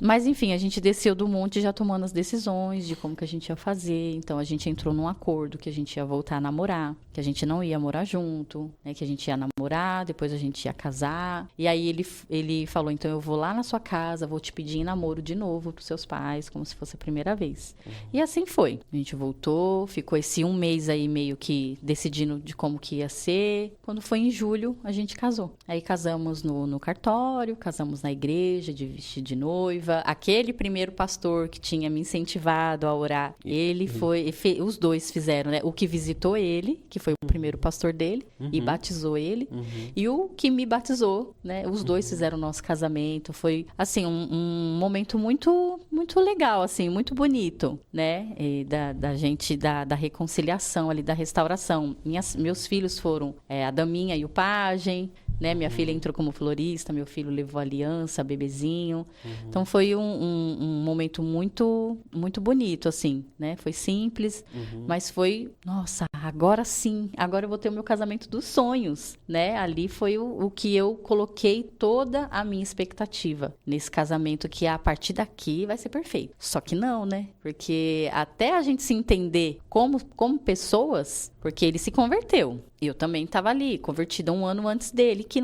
Mas, enfim, a gente desceu do monte já tomando as decisões de como que a gente ia fazer. Então, a gente entrou num acordo que a gente ia voltar a namorar, que a gente não ia morar junto, né? Que a gente ia namorar, depois a gente ia casar. E aí, ele falou, então, eu vou lá na sua casa, vou te pedir em namoro de novo pros seus pais, como se fosse a primeira vez. E assim foi. A gente voltou, ficou esse 1 mês aí meio que decidindo de como que ia ser. Quando foi em julho, a gente casou. Aí, casamos no cartório, casamos na igreja, de vestido de noiva. Aquele primeiro pastor que tinha me incentivado a orar, ele foi, os dois fizeram, né? O que visitou ele, que foi o primeiro pastor dele, e batizou ele, e o que me batizou, né? Os dois fizeram o nosso casamento. Foi, assim, um momento muito, muito legal, assim, muito bonito, né? E da gente, da reconciliação ali, da restauração. Meus filhos foram a Daminha e o pajem, né? Minha filha entrou como florista, meu filho levou aliança, bebezinho. Então foi um momento muito, muito bonito, assim, né? Foi simples, mas foi, nossa, agora sim, agora eu vou ter o meu casamento dos sonhos, né? Ali foi o que eu coloquei toda a minha expectativa nesse casamento, que a partir daqui vai ser perfeito. Só que não, né? Porque até a gente se entender como pessoas, porque ele se converteu. Eu também estava ali, convertida 1 ano antes dele, que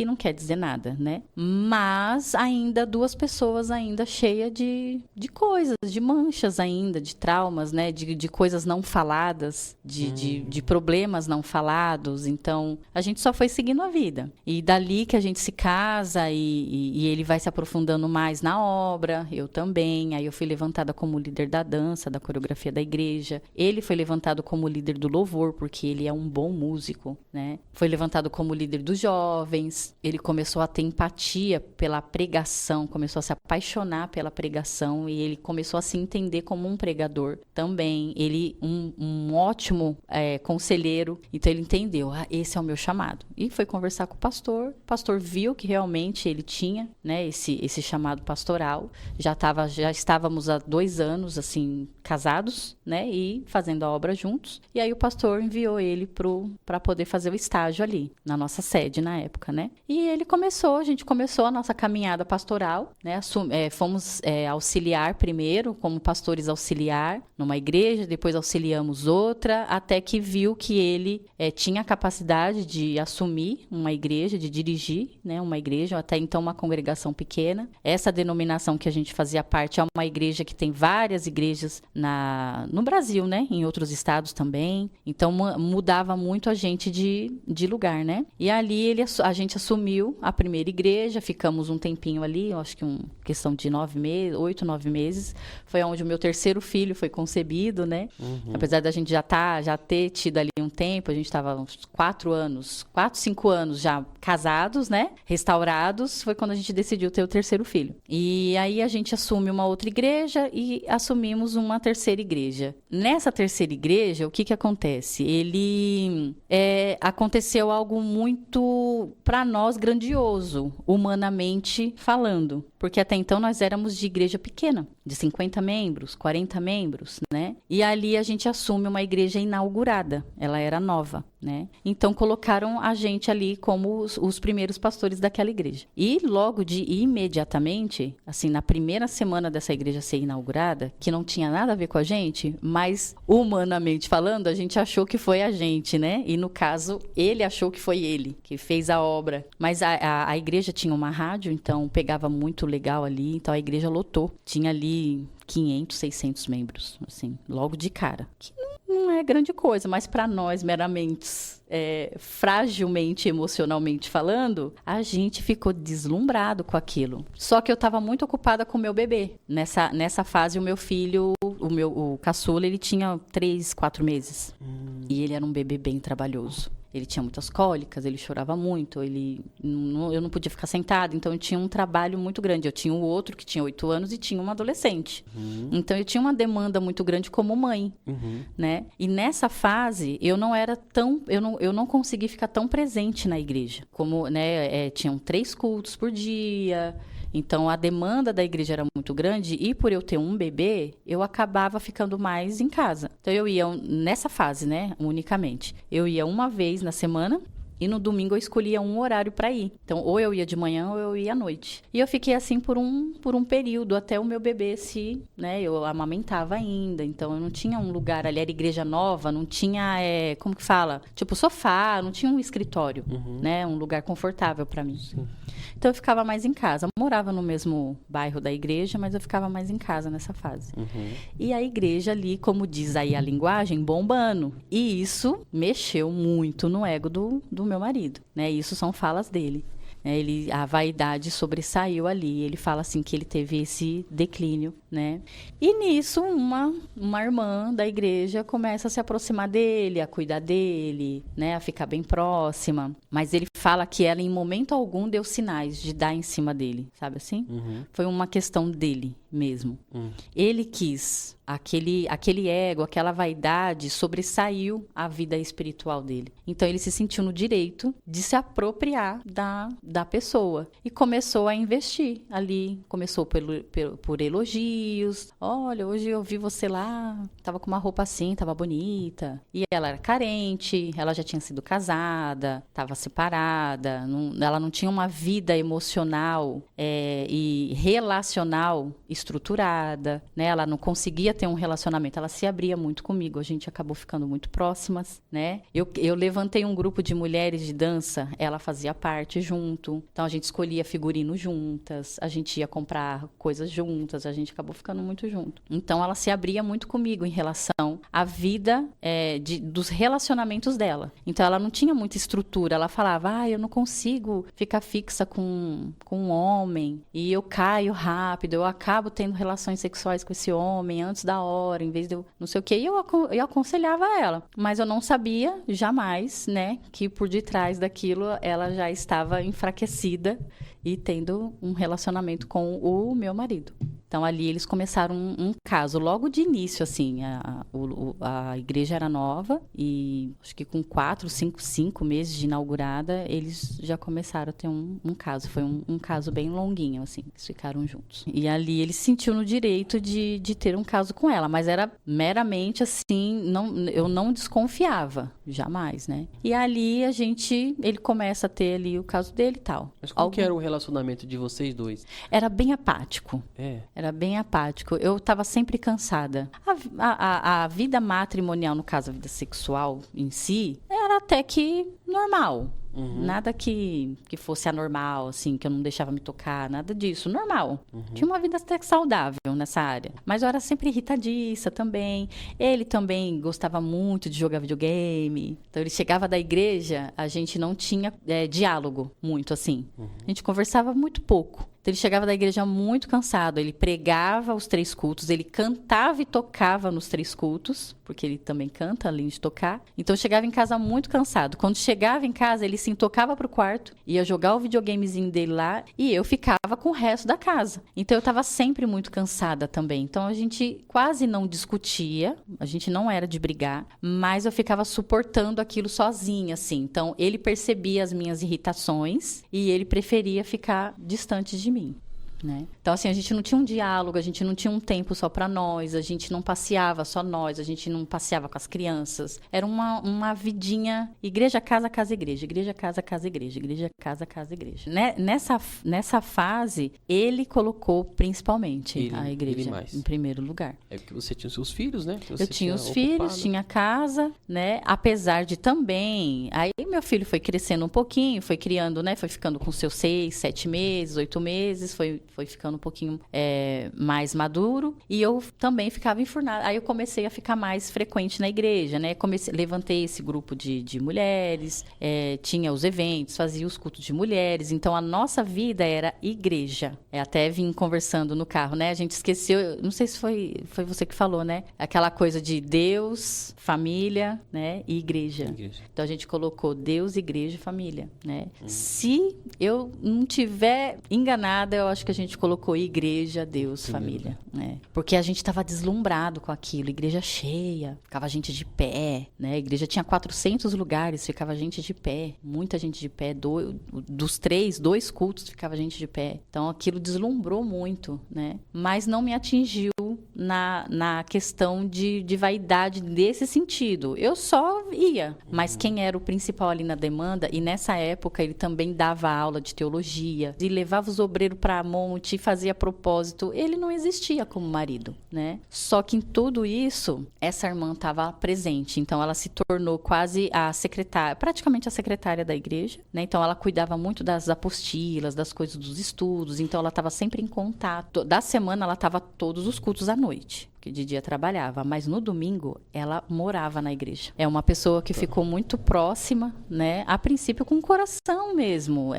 não quer dizer nada, né? Mas ainda 2 pessoas ainda cheias de coisas, de manchas ainda, de traumas, né? De coisas não faladas, de problemas não falados. Então, a gente só foi seguindo a vida. E dali que a gente se casa e ele vai se aprofundando mais na obra, eu também. Aí eu fui levantada como líder da dança, da coreografia da igreja. Ele foi levantado como líder do louvor, porque ele é um bom músico, né? Foi levantado como líder dos jovens. Ele começou a ter empatia pela pregação, começou a se apaixonar pela pregação e ele começou a se entender como um pregador também. Ele, um ótimo conselheiro, então ele entendeu, esse é o meu chamado. E foi conversar com o pastor viu que realmente ele tinha, né, esse chamado pastoral. Já estávamos há 2 anos, assim, casados, né, e fazendo a obra juntos. E aí o pastor enviou ele para poder fazer o estágio ali, na nossa sede na época, né? E a gente começou a nossa caminhada pastoral, né? Fomos auxiliar primeiro, como pastores auxiliar numa igreja, depois auxiliamos outra, até que viu que ele tinha a capacidade de assumir uma igreja, de dirigir, né, uma igreja, até então uma congregação pequena. Essa denominação que a gente fazia parte é uma igreja que tem várias igrejas no Brasil, né? Em outros estados também. Então mudava muito a gente de lugar, né? E ali a gente assumiu a primeira igreja, ficamos um tempinho ali, eu acho que questão de 8, 9 meses. Foi onde o meu terceiro filho foi concebido, né? Apesar da gente já ter tido ali um tempo, a gente estava uns 4, 5 anos já casados, né? Restaurados, foi quando a gente decidiu ter o terceiro filho. E aí a gente assume uma outra igreja e assumimos uma terceira igreja. Nessa terceira igreja, o que acontece? Aconteceu algo muito, para nós, grandioso, humanamente falando. Porque até então nós éramos de igreja pequena, de 50 membros, 40 membros, né? E ali a gente assume uma igreja inaugurada, ela era nova, né? Então colocaram a gente ali como os primeiros pastores daquela igreja. E logo imediatamente, assim, na primeira semana dessa igreja ser inaugurada, que não tinha nada a ver com a gente, mas humanamente falando, a gente achou que foi a gente, né? E no caso, ele achou que foi ele que fez a obra. Mas a igreja tinha uma rádio, então pegava muito legal ali, então a igreja lotou. Tinha ali 500, 600 membros, assim, logo de cara. Que não é grande coisa, mas para nós, meramente, fragilmente, emocionalmente falando, a gente ficou deslumbrado com aquilo. Só que eu estava muito ocupada com o meu bebê. Nessa fase, o meu filho, o caçula, ele tinha 3, 4 meses. E ele era um bebê bem trabalhoso. Ele tinha muitas cólicas, ele chorava muito, eu não podia ficar sentada, então eu tinha um trabalho muito grande. Eu tinha o outro que tinha 8 anos e tinha uma adolescente. Então eu tinha uma demanda muito grande como mãe, né? E nessa fase eu não consegui ficar tão presente na igreja, como, né? Tinham 3 cultos por dia. Então, a demanda da igreja era muito grande e por eu ter um bebê, eu acabava ficando mais em casa. Então, eu ia nessa fase, né, unicamente. Eu ia uma vez na semana e no domingo eu escolhia um horário para ir. Então, ou eu ia de manhã ou eu ia à noite. E eu fiquei assim por um período, até o meu bebê eu amamentava ainda. Então, eu não tinha um lugar ali, era igreja nova, não tinha, como que fala? Tipo, sofá, não tinha um escritório, né? Um lugar confortável para mim. Sim. Então, eu ficava mais em casa. Eu morava no mesmo bairro da igreja, mas eu ficava mais em casa nessa fase. E a igreja ali, como diz aí a linguagem, bombando. E isso mexeu muito no ego do meu marido, né? Isso são falas dele. A vaidade sobressaiu ali. Ele fala assim que ele teve esse declínio, né? E nisso, uma irmã da igreja começa a se aproximar dele, a cuidar dele, né? A ficar bem próxima. Mas ele fala que ela, em momento algum, deu sinais de dar em cima dele, sabe assim? Foi uma questão dele mesmo. Ele quis. Aquele ego, aquela vaidade sobressaiu a vida espiritual dele. Então, ele se sentiu no direito de se apropriar da pessoa. E começou a investir ali. Começou por elogios. Olha, hoje eu vi você lá, tava com uma roupa assim, tava bonita. E ela era carente, ela já tinha sido casada, tava separada. Ela não tinha uma vida emocional e relacional estruturada, né? Ela não conseguia ter ter um relacionamento. Ela se abria muito comigo, a gente acabou ficando muito próximas, né? Eu levantei um grupo de mulheres de dança, ela fazia parte junto. Então, a gente escolhia figurino juntas, a gente ia comprar coisas juntas, a gente acabou ficando muito junto. Então, ela se abria muito comigo em relação à vida dos relacionamentos dela. Então, ela não tinha muita estrutura. Ela falava, eu não consigo ficar fixa com um homem e eu caio rápido, eu acabo tendo relações sexuais com esse homem antes da hora, em vez de eu não sei o quê. E eu aconselhava ela. Mas eu não sabia, jamais, né, que por detrás daquilo ela já estava enfraquecida e tendo um relacionamento com o meu marido. Então, ali eles começaram um caso. Logo de início, assim, a igreja era nova e acho que com 5 meses de inaugurada, eles já começaram a ter um caso. Foi um caso bem longuinho, assim, eles ficaram juntos. E ali ele se sentiu no direito de ter um caso com ela, mas era meramente, assim, eu não desconfiava, jamais, né? E ali ele começa a ter ali o caso dele e tal. Mas como que era o relacionamento de vocês dois? Era bem apático. É. Era bem apático. Eu estava sempre cansada. A vida matrimonial, no caso, a vida sexual em si, era até que normal. Uhum. Nada que fosse anormal, assim, que eu não deixava me tocar, nada disso. Normal. Uhum. Tinha uma vida até saudável nessa área. Mas eu era sempre irritadiça também. Ele também gostava muito de jogar videogame. Então, ele chegava da igreja, a gente não tinha diálogo muito, assim. Uhum. A gente conversava muito pouco. Então, ele chegava da igreja muito cansado, ele pregava os 3 cultos, ele cantava e tocava nos 3 cultos, porque ele também canta, além de tocar. Então, chegava em casa muito cansado. Quando chegava em casa, ele se tocava pro quarto, ia jogar o videogamezinho dele lá, e eu ficava com o resto da casa. Então, eu estava sempre muito cansada também. Então, a gente quase não discutia, a gente não era de brigar, mas eu ficava suportando aquilo sozinha, assim. Então, ele percebia as minhas irritações, e ele preferia ficar distante de mim, né? Então, assim, a gente não tinha um diálogo, a gente não tinha um tempo só para nós, a gente não passeava só nós, a gente não passeava com as crianças. Era uma vidinha, igreja, casa, casa, igreja, igreja, casa, casa, igreja, igreja, casa, casa, igreja. Nessa fase, ele colocou principalmente a igreja em primeiro lugar. É porque você tinha os seus filhos, né? Eu tinha os filhos, tinha casa, né? Apesar de também... Aí meu filho foi crescendo um pouquinho, foi criando, né? Foi ficando com seus 6, 7 meses, 8 meses, foi ficando um pouquinho mais maduro. E eu também ficava enfurnada. Aí eu comecei a ficar mais frequente na igreja, né? Levantei esse grupo de mulheres, tinha os eventos, fazia os cultos de mulheres. Então, a nossa vida era igreja. Até vim conversando no carro, né? A gente esqueceu, não sei se foi você que falou, né? Aquela coisa de Deus, família, né? E igreja. Então, a gente colocou Deus, igreja e família, né? Se eu não tiver enganada, eu acho que a gente colocou igreja, Deus, família, né? Porque a gente estava deslumbrado com aquilo, igreja cheia, ficava gente de pé, né? A igreja tinha 400 lugares, ficava gente de pé, muita gente de pé, dos 2 cultos ficava gente de pé. Então, aquilo deslumbrou muito, né? Mas não me atingiu na questão de vaidade desse sentido. Eu só ia, mas quem era o principal ali na demanda, e nessa época ele também dava aula de teologia, e levava os obreiros para monte, fazia propósito, ele não existia como marido, né? Só que em tudo isso, essa irmã estava presente, então ela se tornou quase a secretária, praticamente a secretária da igreja, né? Então ela cuidava muito das apostilas, das coisas dos estudos, então ela estava sempre em contato. Da semana ela estava todos os cultos à noite, que de dia trabalhava, mas no domingo ela morava na igreja. É uma pessoa que ficou muito próxima, né? A princípio com o coração mesmo,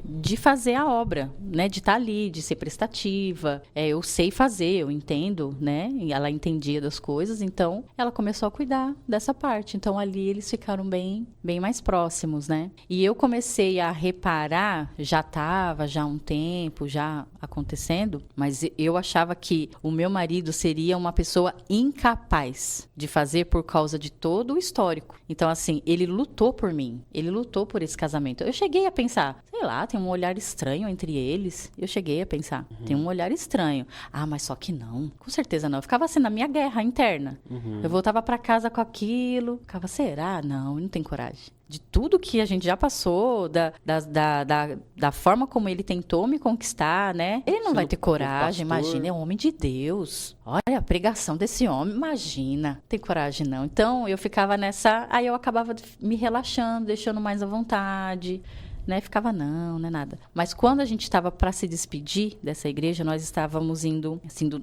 de fazer a obra, né? De estar ali, de ser prestativa. Eu sei fazer, eu entendo, né? E ela entendia das coisas, então ela começou a cuidar dessa parte. Então ali eles ficaram bem mais próximos, né? E eu comecei a reparar, já estava já há um tempo, já acontecendo, mas eu achava que o meu marido seria uma pessoa incapaz de fazer por causa de todo o histórico. Então, assim, ele lutou por mim. Ele lutou por esse casamento. Eu cheguei a pensar, sei lá, tem um olhar estranho entre eles. Eu cheguei a pensar, tem um olhar estranho. Ah, mas só que não. Com certeza não. Eu ficava assim, na minha guerra interna. Eu voltava pra casa com aquilo. Ficava, será? Não, não tem coragem. De tudo que a gente já passou, da forma como ele tentou me conquistar, né? Ele não vai ter coragem, imagina, é um homem de Deus. Olha, pregação desse homem, imagina, não tem coragem não. Então, eu ficava nessa, aí eu acabava me relaxando, deixando mais à vontade, né? Ficava, não é nada. Mas quando a gente estava para se despedir dessa igreja, nós estávamos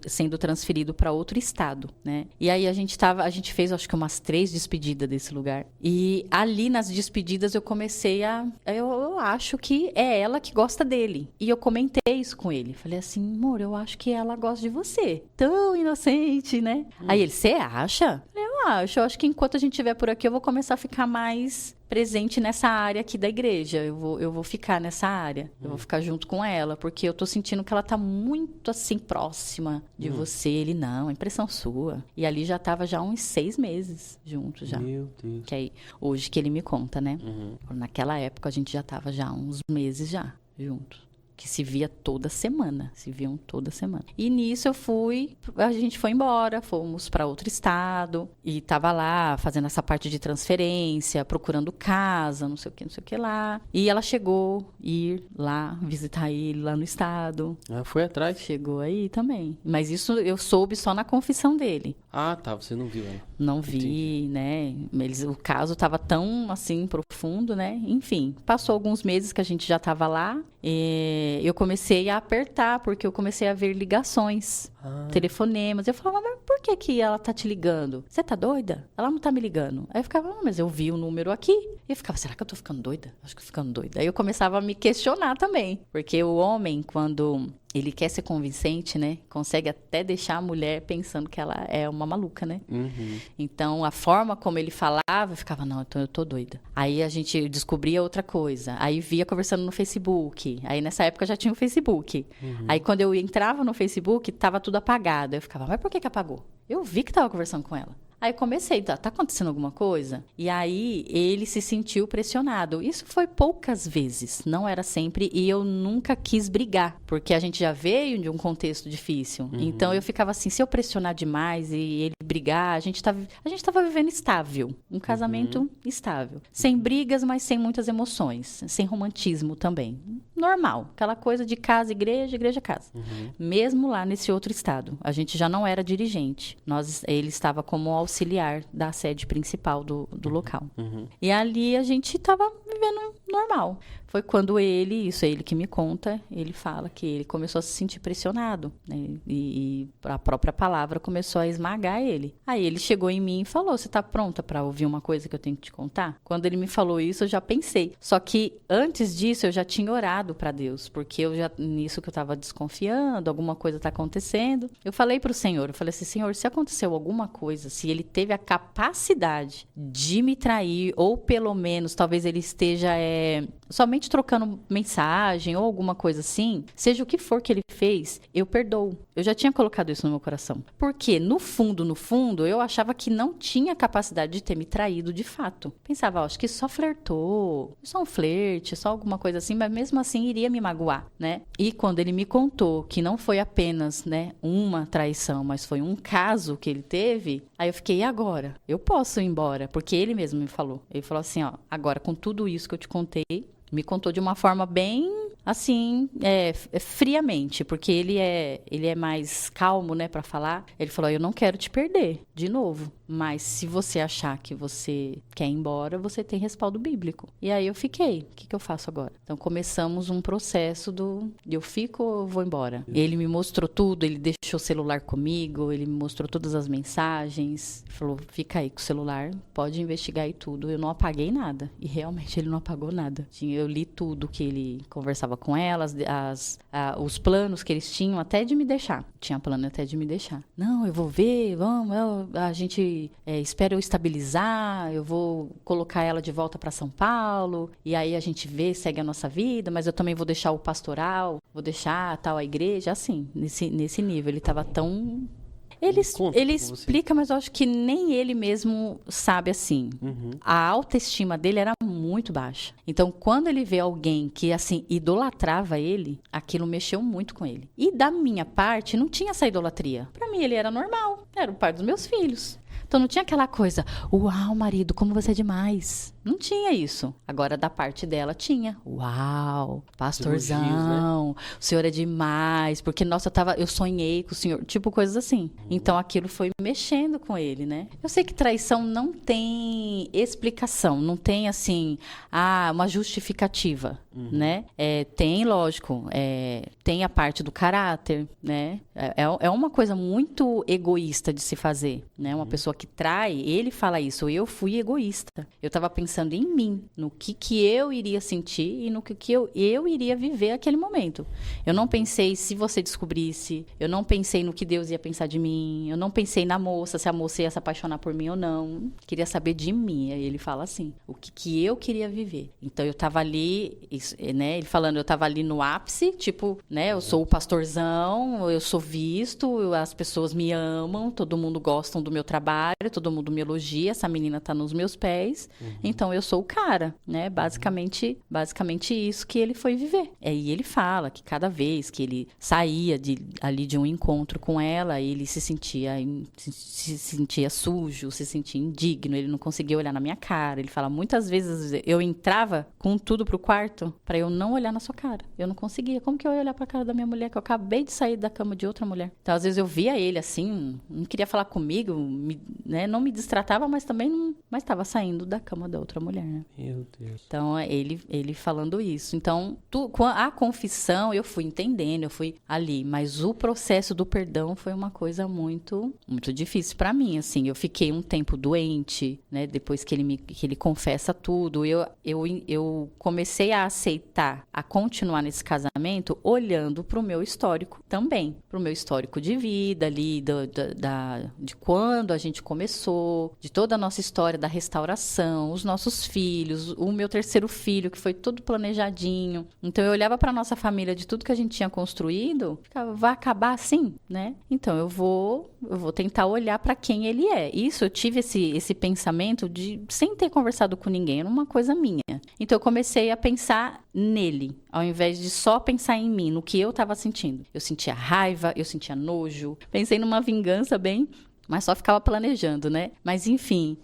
sendo transferido para outro estado, né? E aí a gente fez, acho que umas 3 despedidas desse lugar. E ali nas despedidas eu comecei eu acho que é ela que gosta dele. E eu comentei isso com ele. Falei assim, amor, eu acho que ela gosta de você. Tão inocente, né? Aí ele, você acha? Eu acho que enquanto a gente estiver por aqui, eu vou começar a ficar mais presente nessa área aqui da igreja. Eu vou ficar nessa área. Eu vou ficar junto com ela, porque eu tô sentindo que ela tá muito, assim, próxima de você. Ele, não, é impressão sua. E ali já tava já uns 6 meses juntos já. Meu Deus. Que aí, hoje que ele me conta, né? Naquela época, a gente já tava já uns meses já juntos. Que se via toda semana, se viam toda semana. E nisso a gente foi embora, fomos para outro estado e tava lá fazendo essa parte de transferência, procurando casa, não sei o que lá. E ela chegou ir lá visitar ele lá no estado. Ah, foi atrás? Chegou aí também. Mas isso eu soube só na confissão dele. Ah, tá, você não viu ela. Não vi, né? O caso tava tão, assim, profundo, né? Enfim, passou alguns meses que a gente já tava lá. Eu comecei a apertar, porque eu comecei a ver ligações, telefonemas. Eu falava, mas por que ela tá te ligando? Você tá doida? Ela não tá me ligando. Aí eu ficava, mas eu vi o número aqui. E eu ficava, será que eu tô ficando doida? Acho que tô ficando doida. Aí eu começava a me questionar também. Porque o homem, quando ele quer ser convincente, né? Consegue até deixar a mulher pensando que ela é uma maluca, né? Então, a forma como ele falava, eu ficava, não, então eu tô doida. Aí a gente descobria outra coisa. Aí via conversando no Facebook. Aí nessa época já tinha o Facebook. Aí quando eu entrava no Facebook, tava tudo apagado. Eu ficava, mas por que apagou? Eu vi que tava conversando com ela. Aí comecei, tá acontecendo alguma coisa? E aí ele se sentiu pressionado. Isso foi poucas vezes, não era sempre. E eu nunca quis brigar, porque a gente já veio de um contexto difícil. Então eu ficava assim, se eu pressionar demais e ele brigar, a gente tava vivendo estável. Um casamento estável. Sem brigas, mas sem muitas emoções. Sem romantismo também. Normal. Aquela coisa de casa, igreja, igreja, casa. Mesmo lá nesse outro estado. A gente já não era dirigente. Ele estava como auxiliar da sede principal do local. E ali a gente estava vivendo normal. Foi quando isso é ele que me conta, ele fala que ele começou a se sentir pressionado, né? E a própria palavra começou a esmagar ele. Aí ele chegou em mim e falou, você tá pronta para ouvir uma coisa que eu tenho que te contar? Quando ele me falou isso, eu já pensei. Só que antes disso, eu já tinha orado para Deus, porque nisso que eu tava desconfiando, alguma coisa tá acontecendo. Eu falei pro Senhor, eu falei assim, Senhor, se aconteceu alguma coisa, se ele teve a capacidade de me trair, ou pelo menos, talvez ele esteja somente trocando mensagem ou alguma coisa assim, seja o que for que ele fez, eu perdoo. Eu já tinha colocado isso no meu coração. Porque, no fundo, eu achava que não tinha capacidade de ter me traído de fato. Pensava, acho que só flertou, só um flerte, só alguma coisa assim, mas mesmo assim iria me magoar, né? E quando ele me contou que não foi apenas, né, uma traição, mas foi um caso que ele teve, aí eu fiquei, e agora? Eu posso ir embora? Porque ele mesmo me falou. Ele falou assim, ó, agora com tudo isso que eu te contei, me contou de uma forma bem, assim, friamente, porque ele é mais calmo, né, pra falar. Ele falou, eu não quero te perder, de novo. Mas se você achar que você quer ir embora, você tem respaldo bíblico. E aí eu fiquei. O que eu faço agora? Então começamos um processo eu fico ou vou embora? Ele me mostrou tudo, ele deixou o celular comigo, ele me mostrou todas as mensagens. Falou, fica aí com o celular, pode investigar e tudo. Eu não apaguei nada. E realmente ele não apagou nada. Eu li tudo que ele conversava com ela, os planos que eles tinham até de me deixar. Tinha plano até de me deixar. Não, eu vou ver, vamos, a gente espera eu estabilizar, eu vou colocar ela de volta para São Paulo, e aí a gente vê, segue a nossa vida, mas eu também vou deixar o pastoral, vou deixar tal a igreja, assim, nesse nível. Ele estava tão... Ele explica, mas eu acho que nem ele mesmo sabe assim. A autoestima dele era muito baixa. Então, quando ele vê alguém que, assim, idolatrava ele, aquilo mexeu muito com ele. E da minha parte, não tinha essa idolatria. Pra mim, ele era normal. Era o pai dos meus filhos. Então, não tinha aquela coisa, uau, marido, como você é demais. Não tinha isso. Agora, da parte dela, tinha. Uau, pastorzão, Elogios, né? o senhor é demais. Porque, nossa, eu sonhei com o senhor. Tipo, coisas assim. Então, aquilo foi mexendo com ele, né? Eu sei que traição não tem explicação. Não tem, assim, uma justificativa, né? Tem, lógico, tem a parte do caráter, né? É uma coisa muito egoísta de se fazer, né? Uma pessoa que trai, ele fala isso, eu fui egoísta. Eu estava pensando em mim, no que eu iria sentir e no que eu iria viver aquele momento. Eu não pensei se você descobrisse, eu não pensei no que Deus ia pensar de mim, eu não pensei na moça, se a moça ia se apaixonar por mim ou não. Queria saber de mim. Aí ele fala assim, o que eu queria viver. Então eu estava ali, né? Ele falando, eu estava ali no ápice, tipo, né? Eu sou o pastorzão, eu sou visto, as pessoas me amam, todo mundo gosta do meu trabalho, todo mundo me elogia, essa menina tá nos meus pés, então eu sou o cara, né? Basicamente isso que ele foi viver. E ele fala que cada vez que ele saía ali de um encontro com ela, ele se sentia sujo, se sentia indigno, ele não conseguia olhar na minha cara. Ele fala, muitas vezes eu entrava com tudo pro quarto pra eu não olhar na sua cara. Eu não conseguia. Como que eu ia olhar pra cara da minha mulher, que eu acabei de sair da cama de outra mulher? Então, às vezes eu via ele assim, não queria falar comigo, né? Não me distratava, mas também não... Mas estava saindo da cama da outra mulher, né? Meu Deus. Então, ele falando isso. Então, a confissão, eu fui entendendo, eu fui ali. Mas o processo do perdão foi uma coisa muito, muito difícil pra mim, assim. Eu fiquei um tempo doente, né? Depois que ele confessa tudo, eu comecei a aceitar, a continuar nesse casamento, olhando pro meu histórico também. Pro meu histórico de vida ali, de quando a gente começou, de toda a nossa história da restauração, os nossos filhos, o meu terceiro filho, que foi tudo planejadinho. Então, eu olhava pra nossa família, de tudo que a gente tinha construído, ficava, vai acabar assim, né? Então, eu vou tentar olhar pra quem ele é. Isso, eu tive esse pensamento sem ter conversado com ninguém, era uma coisa minha. Então, eu comecei a pensar nele, ao invés de só pensar em mim, no que eu estava sentindo. Eu sentia raiva, eu sentia nojo, pensei numa vingança mas só ficava planejando, né? Mas, enfim,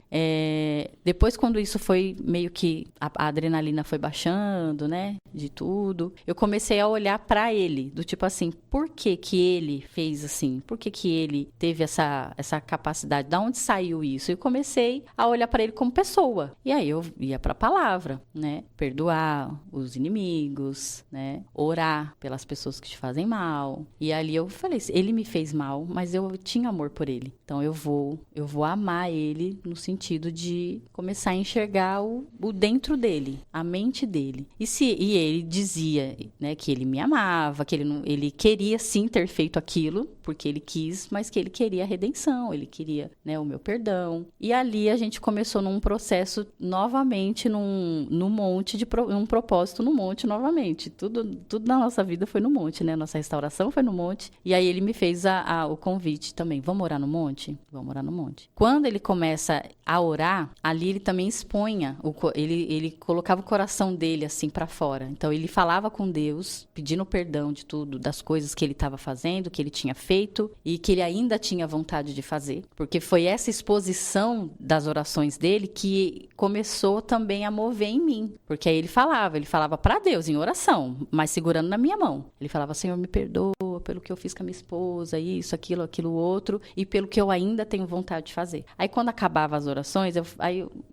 depois quando isso foi meio que... A adrenalina foi baixando, né? De tudo. Eu comecei a olhar pra ele, do tipo assim, por que que ele fez assim? Por que que ele teve essa capacidade? Da onde saiu isso? Eu comecei a olhar pra ele como pessoa. E aí eu ia pra palavra, né? Perdoar os inimigos, né? Orar pelas pessoas que te fazem mal. E ali eu falei, ele me fez mal, mas eu tinha amor por ele. Então, eu vou amar ele no sentido de começar a enxergar o dentro dele, a mente dele. E ele dizia, né, que ele me amava, que ele queria sim ter feito aquilo, porque ele quis, mas que ele queria a redenção, ele queria, né, o meu perdão. E ali a gente começou num processo novamente, num monte um propósito no monte novamente. Tudo na nossa vida foi no monte, né? Nossa restauração foi no monte. E aí ele me fez o convite também. Vamos orar no monte? Vamos orar no monte. Quando ele começa a orar, ali ele também expunha, ele colocava o coração dele assim pra fora. Então ele falava com Deus, pedindo perdão de tudo, das coisas que ele estava fazendo, que ele tinha feito e que ele ainda tinha vontade de fazer. Porque foi essa exposição das orações dele que começou também a mover em mim. Porque aí ele falava pra Deus em oração, mas segurando na minha mão. Ele falava, Senhor, me perdoa pelo que eu fiz com a minha esposa, isso, aquilo outro, e pelo que eu ainda tenho vontade de fazer. Aí quando acabava as orações, eu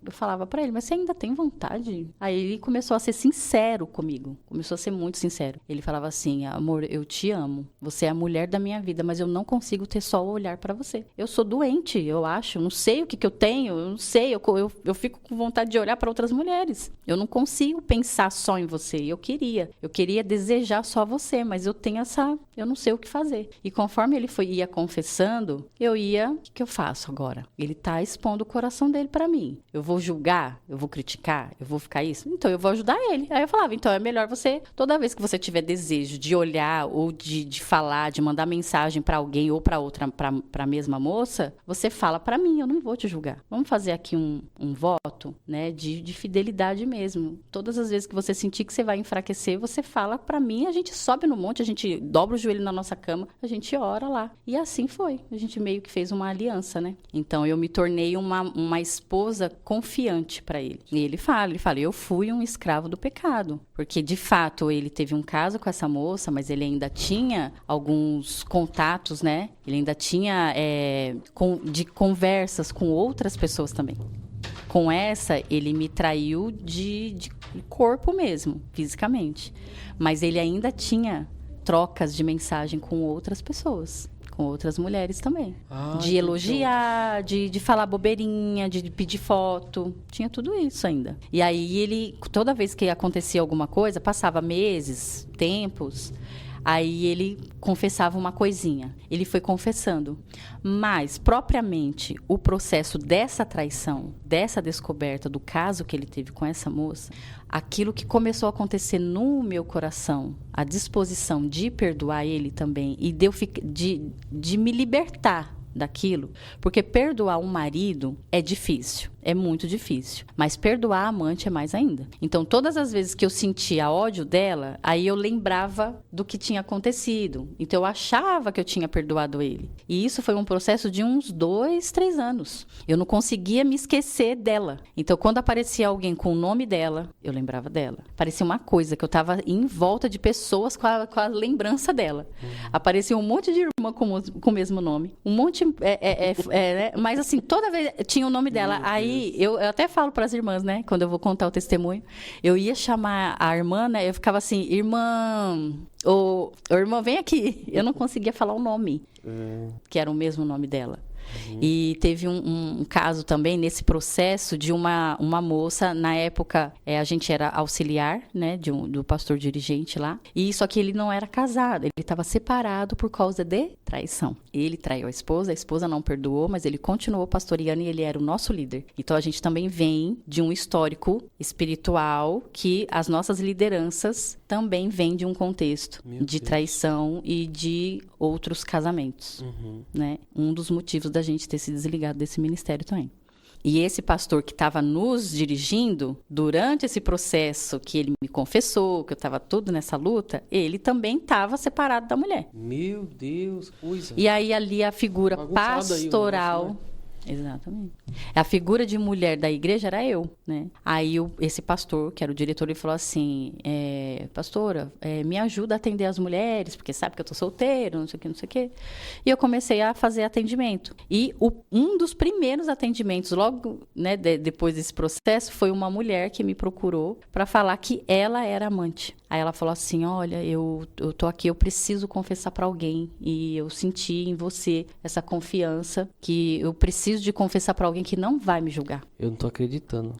falava pra ele, mas você ainda tem vontade? Aí ele começou a ser sincero comigo, começou a ser muito sincero. Ele falava assim, amor, eu te amo, você é a mulher da minha vida, mas eu não consigo ter só o olhar pra você. Eu sou doente, eu acho, não sei o que eu tenho, eu não sei, eu fico com vontade de olhar pra outras mulheres. Eu não consigo pensar só em você, eu queria desejar só você, mas eu tenho eu não sei o que fazer. E conforme ele ia confessando, o que eu faço agora? Ele tá expondo o coração dele pra mim. Eu vou julgar? Eu vou criticar? Eu vou ficar isso? Então eu vou ajudar ele. Aí eu falava, então é melhor você, toda vez que você tiver desejo de olhar ou de falar, de mandar mensagem pra alguém ou pra outra, pra mesma moça, você fala pra mim, eu não vou te julgar. Vamos fazer aqui um voto, né, de fidelidade mesmo. Todas as vezes que você sentir que você vai enfraquecer, você fala pra mim, a gente sobe no monte, a gente dobra o joelho na nossa cama, a gente ora lá. E assim foi. A gente meio que fez uma aliança, né? Então, eu me tornei uma esposa confiante para ele. E ele fala, eu fui um escravo do pecado. Porque, de fato, ele teve um caso com essa moça, mas ele ainda tinha alguns contatos, né? Ele ainda tinha de conversas com outras pessoas também. Com essa, ele me traiu de corpo mesmo, fisicamente. Mas ele ainda tinha trocas de mensagem com outras pessoas, com outras mulheres também. De elogiar, de falar bobeirinha, de pedir foto. Tinha tudo isso ainda. E aí ele, toda vez que acontecia alguma coisa, passava meses, tempos... Aí ele confessava uma coisinha. Ele foi confessando. Mas, propriamente, o processo dessa traição, dessa descoberta do caso que ele teve com essa moça, aquilo que começou a acontecer no meu coração, a disposição de perdoar ele também e de me libertar daquilo, porque perdoar um marido é difícil, é muito difícil, mas perdoar a amante é mais ainda. Então, todas as vezes que eu sentia ódio dela, aí eu lembrava do que tinha acontecido, então eu achava que eu tinha perdoado ele, e isso foi um processo de uns 2, 3 anos, eu não conseguia me esquecer dela. Então, quando aparecia alguém com o nome dela, eu lembrava dela, parecia uma coisa que eu estava em volta de pessoas com a lembrança dela, aparecia um monte de irmã com o mesmo nome, um monte né? Mas assim, toda vez tinha o nome dela. Aí eu até falo para as irmãs, né? Quando eu vou contar o testemunho, eu ia chamar a irmã, né? Eu ficava assim, irmã, irmã, vem aqui. Eu não conseguia falar o nome, que era o mesmo nome dela. E teve um caso também nesse processo de uma moça, na época a gente era auxiliar, né, do pastor dirigente lá, e só que ele não era casado, ele estava separado por causa de traição. Ele traiu a esposa não perdoou, mas ele continuou pastoreando e ele era o nosso líder. Então a gente também vem de um histórico espiritual que as nossas lideranças também vêm de um contexto de traição e de outros casamentos, né? Um dos motivos da gente ter se desligado desse ministério também. E esse pastor que estava nos dirigindo, durante esse processo que ele me confessou, que eu estava tudo nessa luta, ele também estava separado da mulher. Meu Deus, coisa. E aí ali a figura pastoral... Aí, negócio, né? Exatamente. A figura de mulher da igreja era eu, né? Aí esse pastor, que era o diretor, ele falou assim, pastora, me ajuda a atender as mulheres, porque sabe que eu tô solteiro, não sei o que, não sei o que. E eu comecei a fazer atendimento. E um dos primeiros atendimentos, logo, né, depois desse processo, foi uma mulher que me procurou para falar que ela era amante. Aí ela falou assim, olha, eu tô aqui, eu preciso confessar para alguém. E eu senti em você essa confiança que eu preciso de confessar para alguém que não vai me julgar. Eu não tô acreditando.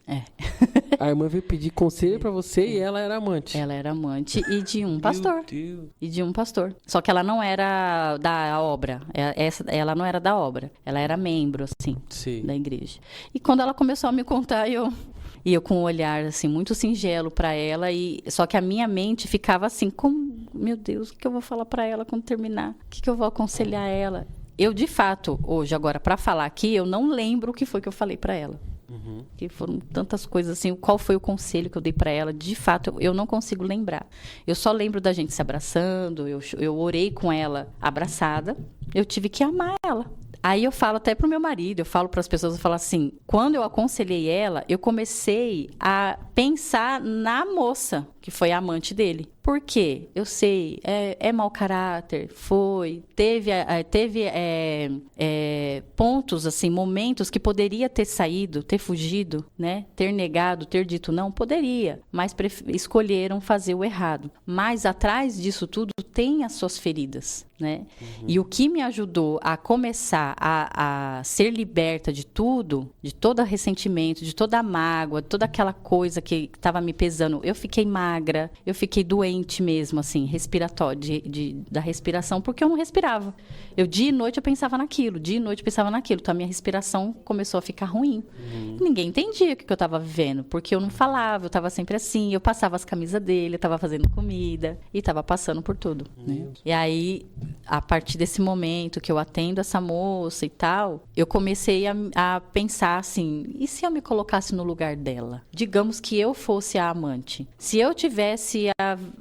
A irmã veio pedir conselho para você e ela era amante. Ela era amante e de um pastor. Meu Deus. E de um pastor. Só que ela não era da obra. Ela não era da obra. Ela era membro, assim, Sim. da igreja. E quando ela começou a me contar, eu com um olhar, assim, muito singelo para ela. Só que a minha mente ficava assim, meu Deus, o que eu vou falar para ela quando terminar? O que eu vou aconselhar ela? Eu, de fato, hoje, agora, para falar aqui, eu não lembro o que foi que eu falei para ela. Que foram tantas coisas assim, qual foi o conselho que eu dei para ela? De fato, eu não consigo lembrar. Eu só lembro da gente se abraçando, eu orei com ela abraçada, eu tive que amar ela. Aí eu falo até pro meu marido, eu falo para as pessoas, eu falo assim, quando eu aconselhei ela, eu comecei a pensar na moça que foi a amante dele. Por quê? Eu sei, é mau caráter, teve pontos, assim, momentos que poderia ter saído, ter fugido, né? Ter negado, ter dito não, poderia, mas escolheram fazer o errado. Mas atrás disso tudo tem as suas feridas, né? E o que me ajudou a começar a ser liberta de tudo, de todo ressentimento, de toda a mágoa, toda aquela coisa que estava me pesando, eu fiquei magra, eu fiquei doente mesmo, assim, respiratório, da respiração, porque eu não respirava. Dia e noite eu pensava naquilo, então a minha respiração começou a ficar ruim. Ninguém entendia o que eu estava vivendo, porque eu não falava, eu estava sempre assim, eu passava as camisas dele, eu estava fazendo comida, e estava passando por tudo, né? E aí, a partir desse momento que eu atendo essa moça e tal, eu comecei a pensar assim, e se eu me colocasse no lugar dela? Digamos que eu fosse a amante. Se eu tivesse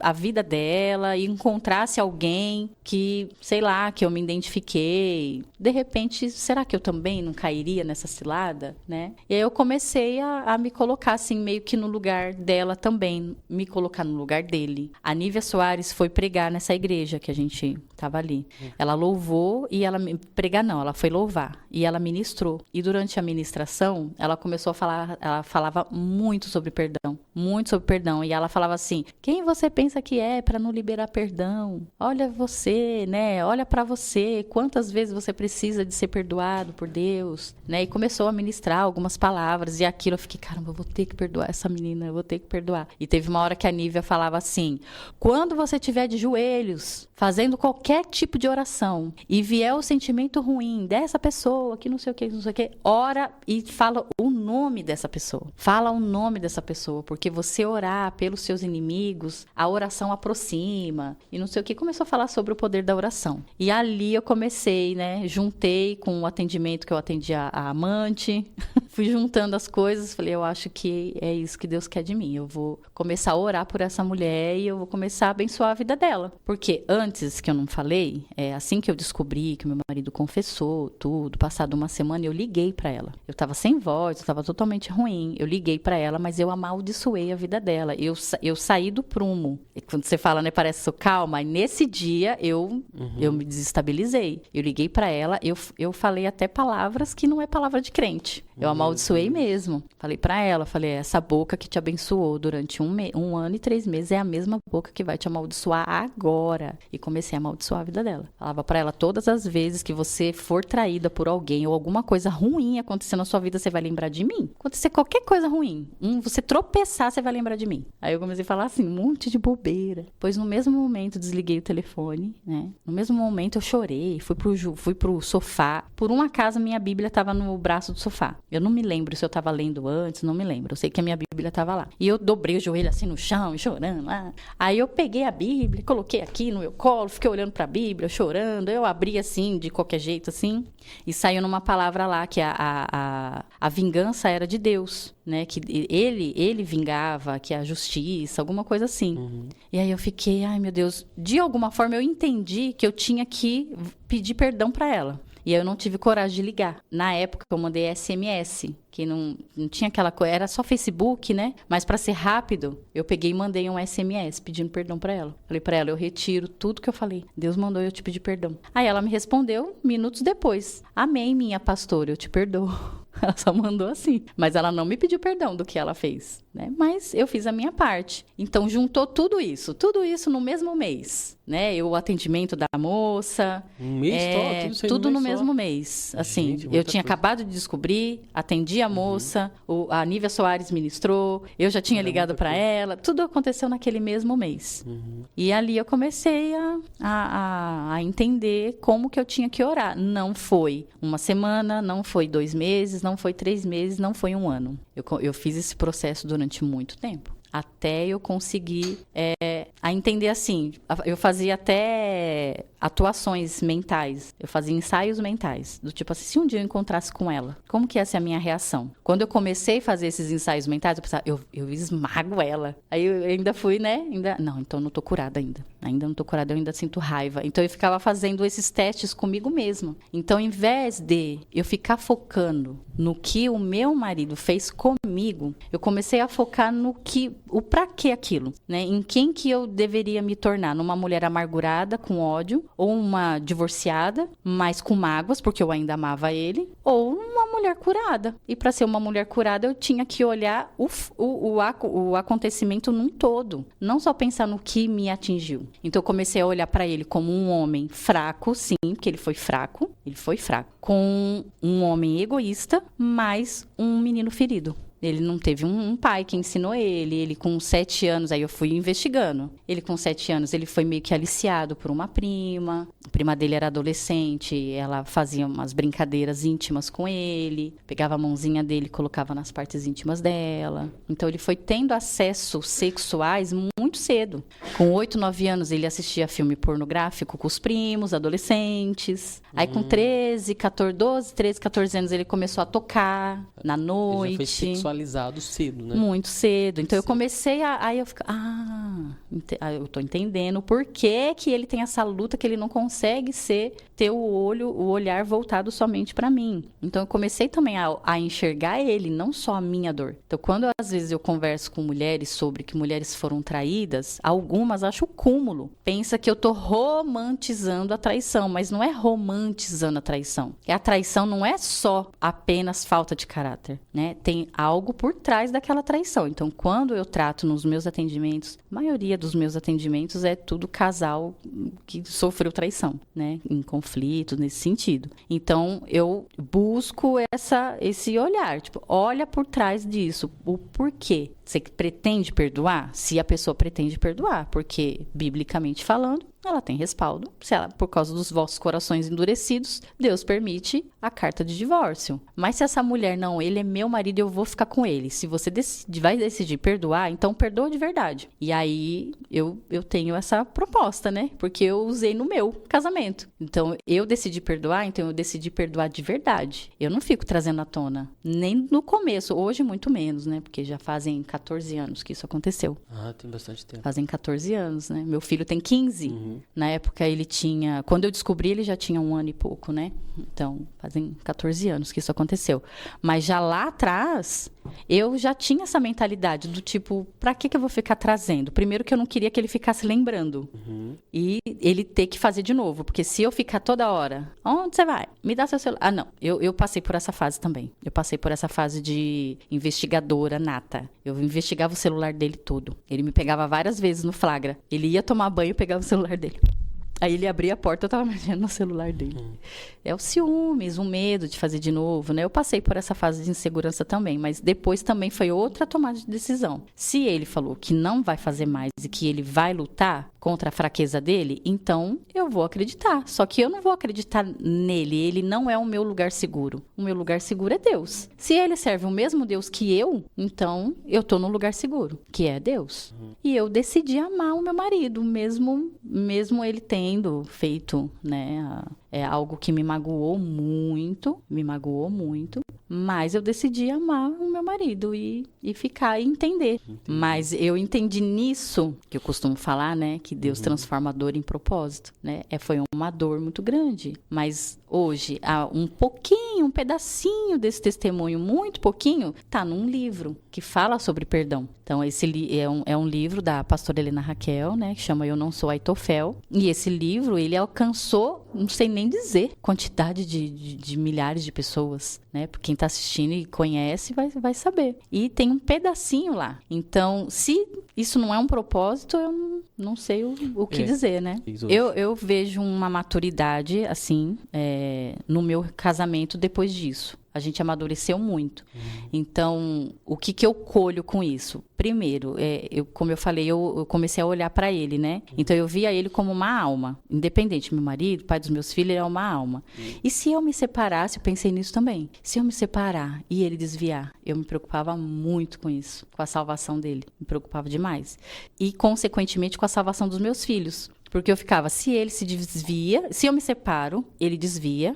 a vida dela e encontrasse alguém que, sei lá, que eu me identifiquei. De repente, será que eu também não cairia nessa cilada, né? E aí eu comecei a me colocar, assim, meio que no lugar dela também, me colocar no lugar dele. A Nívia Soares foi pregar nessa igreja que a gente estava ali. Ela louvou e ela foi louvar. E ela ministrou. E durante a ministração, ela começou a falar, ela falava muito sobre perdão. Muito sobre perdão. E ela falava assim, quem você pensa que é para não liberar perdão? Olha você, né? Olha para você. Quantas vezes você precisa de ser perdoado por Deus? Né? E começou a ministrar algumas palavras. E aquilo eu fiquei, caramba, eu vou ter que perdoar essa menina. Eu vou ter que perdoar. E teve uma hora que a Nívia falava assim, quando você estiver de joelhos, fazendo qualquer tipo de oração, e vier o sentimento ruim dessa pessoa, que não sei o que, ora e fala o nome dessa pessoa. Fala o nome dessa pessoa, porque você orar pelos seus inimigos, a oração aproxima, e não sei o que. Começou a falar sobre o poder da oração. E ali eu comecei, né, juntei com o atendimento que eu atendi a amante, fui juntando as coisas, falei, eu acho que é isso que Deus quer de mim. Eu vou começar a orar por essa mulher e eu vou começar a abençoar a vida dela. Porque antes, que eu não falei, assim que eu descobri que meu marido confessou tudo, passado uma semana, eu liguei pra ela. Eu tava sem voz, eu tava totalmente ruim. Eu liguei pra ela, mas eu amaldiçoei a vida dela. Eu saí do prumo. E quando você fala, né, parece que sou calma. E nesse dia, eu me desestabilizei. Eu liguei pra ela, eu falei até palavras que não é palavra de crente. Eu amaldiçoei mesmo. Falei pra ela, essa boca que te abençoou durante 1 ano e 3 meses é a mesma boca que vai te amaldiçoar agora. E comecei a amaldiçoar a vida dela. Falava pra ela, todas as vezes que você for traída por alguém ou alguma coisa ruim acontecer na sua vida, você vai lembrar de mim. Acontecer qualquer coisa ruim, você tropeçar, você vai lembrar de mim. Aí eu comecei a falar assim, um monte de bobeira. Pois no mesmo momento desliguei o telefone, né? No mesmo momento eu chorei, fui pro sofá. Por um acaso minha Bíblia estava no braço do sofá. Eu não me lembro se eu estava lendo antes, não me lembro. Eu sei que a minha Bíblia estava lá. E eu dobrei o joelho assim no chão e chorando lá. Aí eu peguei a Bíblia, coloquei aqui no meu colo, fiquei olhando pra Bíblia, chorando. Eu abri assim, de qualquer jeito assim. E saiu numa palavra lá que a vingança era de Deus, né? Que ele vingava, que a justiça, alguma coisa assim. E aí eu fiquei, ai meu Deus. De alguma forma eu entendi que eu tinha que pedir perdão pra ela. E eu não tive coragem de ligar. Na época, eu mandei SMS, que não tinha aquela coisa, era só Facebook, né? Mas para ser rápido, eu peguei e mandei um SMS pedindo perdão para ela. Falei para ela, eu retiro tudo que eu falei. Deus mandou eu te pedir perdão. Aí ela me respondeu minutos depois. Amém, minha pastora, eu te perdoo. Ela só mandou assim. Mas ela não me pediu perdão do que ela fez, né? Mas eu fiz a minha parte. Então, juntou tudo isso no mesmo mês, né? O atendimento da moça. Um mês só? Tudo no mesmo mês. Assim, Gente, eu tinha acabado de descobrir, atendi a moça, a Nívia Soares ministrou, eu já tinha ligado para ela. Tudo aconteceu naquele mesmo mês. E ali eu comecei a entender como que eu tinha que orar. Não foi uma semana, não foi 2 meses, não foi 3 meses, não foi 1 ano. Eu fiz esse processo durante muito tempo. Até eu conseguir a entender assim. Eu fazia até atuações mentais. Eu fazia ensaios mentais. Do tipo assim, se um dia eu encontrasse com ela, como que ia ser a minha reação? Quando eu comecei a fazer esses ensaios mentais, eu pensava, eu esmago ela. Aí eu ainda fui, né? Não, então não tô curada ainda. Ainda não tô curada, eu ainda sinto raiva. Então eu ficava fazendo esses testes comigo mesma. Então, em vez de eu ficar focando no que o meu marido fez comigo, eu comecei a focar o pra que aquilo, né? Em quem que eu deveria me tornar? Numa mulher amargurada, com ódio, ou uma divorciada, mas com mágoas, porque eu ainda amava ele, ou uma mulher curada. E para ser uma mulher curada, eu tinha que olhar o acontecimento num todo, não só pensar no que me atingiu. Então eu comecei a olhar para ele como um homem fraco, sim, porque ele foi fraco, com um homem egoísta, mas um menino ferido. Ele não teve um pai que ensinou ele com 7 anos, aí eu fui investigando. Ele com 7 anos, ele foi meio que aliciado por uma prima. A prima dele era adolescente, ela fazia umas brincadeiras íntimas com ele, pegava a mãozinha dele e colocava nas partes íntimas dela. Então ele foi tendo acessos sexuais muito muito cedo. Com 8, 9 anos, ele assistia filme pornográfico com os primos, adolescentes. Aí com 13, 14 anos, ele começou a tocar na noite. Ele já foi sexualizado cedo, né? Muito cedo. Então, eu comecei aí eu fico, eu tô entendendo por que ele tem essa luta, que ele não consegue ter o olhar voltado somente para mim. Então, eu comecei também a enxergar ele, não só a minha dor. Então, quando às vezes eu converso com mulheres sobre que mulheres foram traídas, algumas acham o cúmulo. Pensa que eu tô romantizando a traição, mas não é romantizando a traição. A traição não é só apenas falta de caráter, né? Tem algo por trás daquela traição. Então, quando eu trato nos meus atendimentos, a maioria dos meus atendimentos é tudo casal que sofreu traição, né? Em conflito, nesse sentido. Então, eu busco esse olhar, tipo, olha por trás disso, o porquê. Você pretende perdoar? Se a pessoa pretende perdoar, porque, biblicamente falando, ela tem respaldo. Se ela, por causa dos vossos corações endurecidos, Deus permite a carta de divórcio. Mas se essa mulher, não, ele é meu marido e eu vou ficar com ele. Se você vai decidir perdoar, então perdoa de verdade. E aí, eu tenho essa proposta, né? Porque eu usei no meu casamento. Então, eu decidi perdoar, então eu decidi perdoar de verdade. Eu não fico trazendo à tona. Nem no começo. Hoje, muito menos, né? Porque já fazem 14 anos que isso aconteceu. Tem bastante tempo. Fazem 14 anos, né? Meu filho tem 15. Na época ele tinha... Quando eu descobri, ele já tinha 1 ano e pouco, né? Então, fazem 14 anos que isso aconteceu. Mas já lá atrás, eu já tinha essa mentalidade do tipo, pra que eu vou ficar trazendo? Primeiro que eu não queria que ele ficasse lembrando. E ele ter que fazer de novo. Porque se eu ficar toda hora, onde você vai? Me dá seu celular. Não, eu passei por essa fase também. Eu passei por essa fase de investigadora nata. Eu investigava o celular dele todo. Ele me pegava várias vezes no flagra. Ele ia tomar banho e pegava o celular dele. Aí ele abria a porta, eu tava mexendo no celular dele. É o ciúmes, o medo de fazer de novo, né? Eu passei por essa fase de insegurança também, mas depois também foi outra tomada de decisão. Se ele falou que não vai fazer mais e que ele vai lutar contra a fraqueza dele, então eu vou acreditar. Só que eu não vou acreditar nele, ele não é o meu lugar seguro. O meu lugar seguro é Deus. Se ele serve o mesmo Deus que eu, então eu tô no lugar seguro, que é Deus. E eu decidi amar o meu marido, mesmo ele tendo feito, né, algo que me magoou muito, mas eu decidi amar o meu marido e ficar e entender. Mas eu entendi nisso, que eu costumo falar, né, que Deus transforma a dor em propósito, né? Foi uma dor muito grande, mas hoje, um pedacinho desse testemunho, muito pouquinho, tá num livro que fala sobre perdão. Então, esse é um livro da pastora Helena Raquel, né, que chama Eu Não Sou Aitofel, e esse livro, ele alcançou, não sei nem dizer, quantidade de milhares de pessoas, né, quem tá assistindo e conhece vai saber. E tem um pedacinho lá. Então, se isso não é um propósito, eu não sei o que dizer, né? Eu vejo uma maturidade, assim, no meu casamento depois disso. A gente amadureceu muito. Então, o que eu colho com isso? Primeiro, como eu falei, eu comecei a olhar para ele, né? Então, eu via ele como uma alma. Independente, meu marido, pai dos meus filhos, ele é uma alma. E se eu me separasse, eu pensei nisso também. Se eu me separar e ele desviar, eu me preocupava muito com isso, com a salvação dele. Me preocupava demais. E, consequentemente, com a salvação dos meus filhos. Porque eu ficava, se ele se desvia, se eu me separo, ele desvia,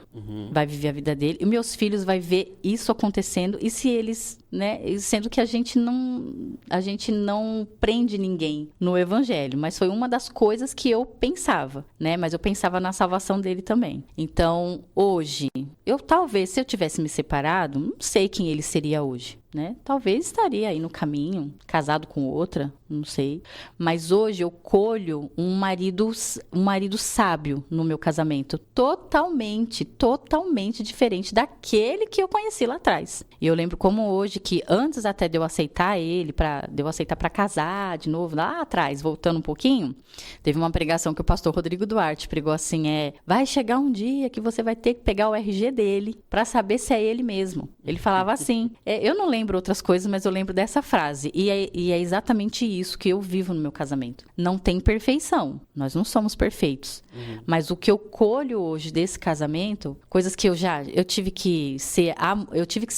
vai viver a vida dele, e meus filhos vai ver isso acontecendo, e se eles, né, sendo que a gente não prende ninguém no evangelho, mas foi uma das coisas que eu pensava, né, mas eu pensava na salvação dele também. Então, hoje, talvez, se eu tivesse me separado, não sei quem ele seria hoje, né? Talvez estaria aí no caminho, casado com outra, não sei. Mas hoje eu colho um marido sábio no meu casamento, totalmente diferente daquele que eu conheci lá atrás. E eu lembro como hoje, que antes até de eu aceitar ele, de eu aceitar para casar de novo, lá atrás, voltando um pouquinho, teve uma pregação que o pastor Rodrigo Duarte pregou assim, vai chegar um dia que você vai ter que pegar o RG dele para saber se é ele mesmo. Ele falava assim, eu não lembro lembro outras coisas, mas eu lembro dessa frase. E é exatamente isso que eu vivo no meu casamento. Não tem perfeição. Nós não somos perfeitos. Mas o que eu colho hoje desse casamento, coisas que eu tive que ser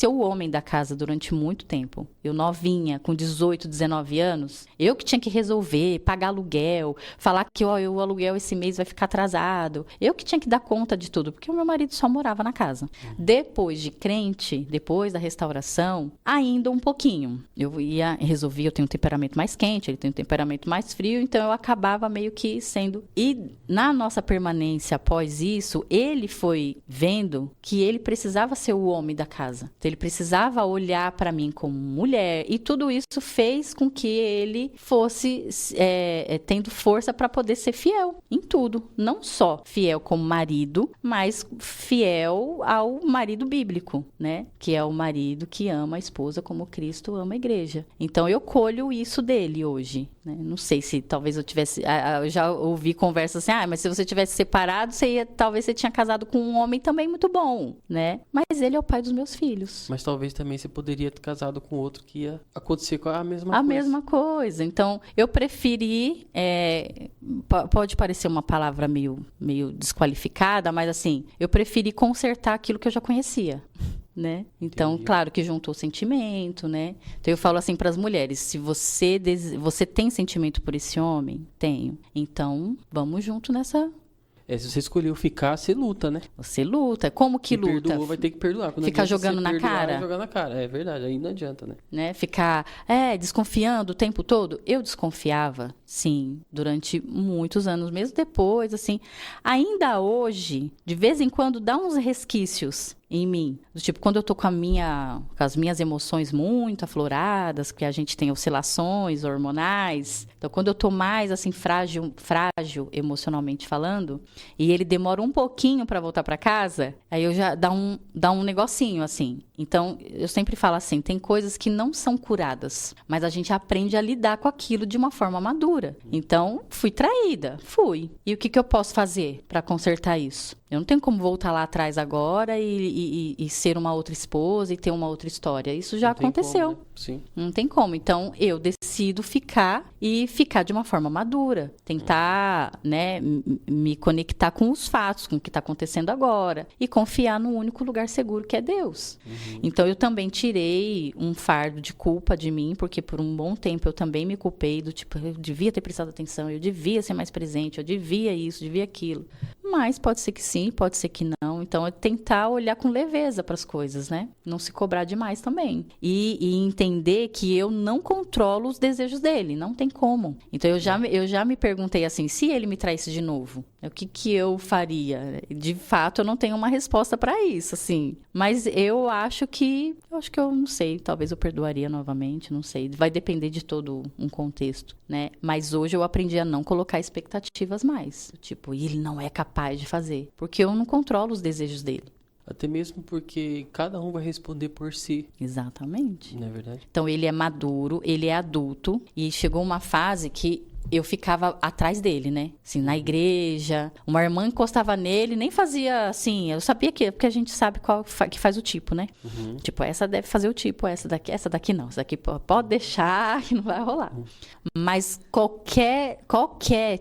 o homem da casa durante muito tempo. Eu novinha, com 18, 19 anos, eu que tinha que resolver, pagar aluguel, falar que o aluguel esse mês vai ficar atrasado. Eu que tinha que dar conta de tudo, porque o meu marido só morava na casa. Depois de crente, depois da restauração, ainda um pouquinho. Eu tenho um temperamento mais quente, ele tem um temperamento mais frio, então eu acabava meio que sendo... E na nossa permanência após isso, ele foi vendo que ele precisava ser o homem da casa. Então, ele precisava olhar para mim como mulher, e tudo isso fez com que ele fosse tendo força para poder ser fiel em tudo. Não só fiel como marido, mas fiel ao marido bíblico, né? Que é o marido que ama a esposa como Cristo ama a igreja. Então, eu colho isso dele hoje, né? Não sei se talvez eu tivesse... Eu já ouvi conversas assim, mas se você tivesse separado, talvez você tinha casado com um homem também muito bom, né? Mas ele é o pai dos meus filhos. Mas talvez também você poderia ter casado com outro que ia acontecer com a mesma coisa. A mesma coisa. Então, eu preferi... pode parecer uma palavra meio desqualificada, mas assim, eu preferi consertar aquilo que eu já conhecia. Né? Então, Entendi. Claro que juntou sentimento, né? Então eu falo assim para as mulheres: se você tem sentimento por esse homem, tenho. Então, vamos junto nessa. Se você escolheu ficar, você luta, né? Você luta. Como que luta? Perdoou, vai ter que perdoar. Ficar jogando na cara? Jogar na cara, é verdade. Aí não adianta, né? Ficar desconfiando o tempo todo. Eu desconfiava, sim, durante muitos anos, mesmo depois, assim. Ainda hoje, de vez em quando, dá uns resquícios em mim. Do tipo, quando eu tô com as minhas emoções muito afloradas, que a gente tem oscilações hormonais. Então, quando eu tô mais, assim, frágil emocionalmente falando, e ele demora um pouquinho para voltar para casa, aí eu já dá um negocinho, assim. Então, eu sempre falo assim, tem coisas que não são curadas, mas a gente aprende a lidar com aquilo de uma forma madura. Então, fui traída. Fui. E o que eu posso fazer para consertar isso? Eu não tenho como voltar lá atrás agora e ser uma outra esposa e ter uma outra história. Isso já aconteceu. Como, né? Sim. Não tem como. Então, eu decido ficar de uma forma madura. Tentar, né, me conectar com os fatos, com o que está acontecendo agora. E confiar no único lugar seguro que é Deus. Então, eu também tirei um fardo de culpa de mim, porque por um bom tempo eu também me culpei do tipo, eu devia ter prestado atenção, eu devia ser mais presente, eu devia isso, devia aquilo. Mas pode ser que sim, pode ser que não. Então, é tentar olhar com leveza para as coisas, né? Não se cobrar demais também. E entender que eu não controlo os desejos dele. Não tem como. Então, eu já me perguntei assim, se ele me traísse de novo, o que eu faria? De fato, eu não tenho uma resposta para isso, assim. Mas eu acho que eu não sei. Talvez eu perdoaria novamente, não sei. Vai depender de todo um contexto, né? Mas hoje eu aprendi a não colocar expectativas mais. Tipo, ele não é capaz de fazer. Porque eu não controlo os desejos dele. Até mesmo porque cada um vai responder por si. Exatamente. Não é verdade? Então, ele é maduro, ele é adulto. E chegou uma fase que eu ficava atrás dele, né? Assim, na igreja, uma irmã encostava nele, nem fazia assim, eu sabia porque a gente sabe qual que faz o tipo, né? Tipo, essa deve fazer o tipo, essa daqui não, essa daqui pode deixar que não vai rolar. Mas qualquer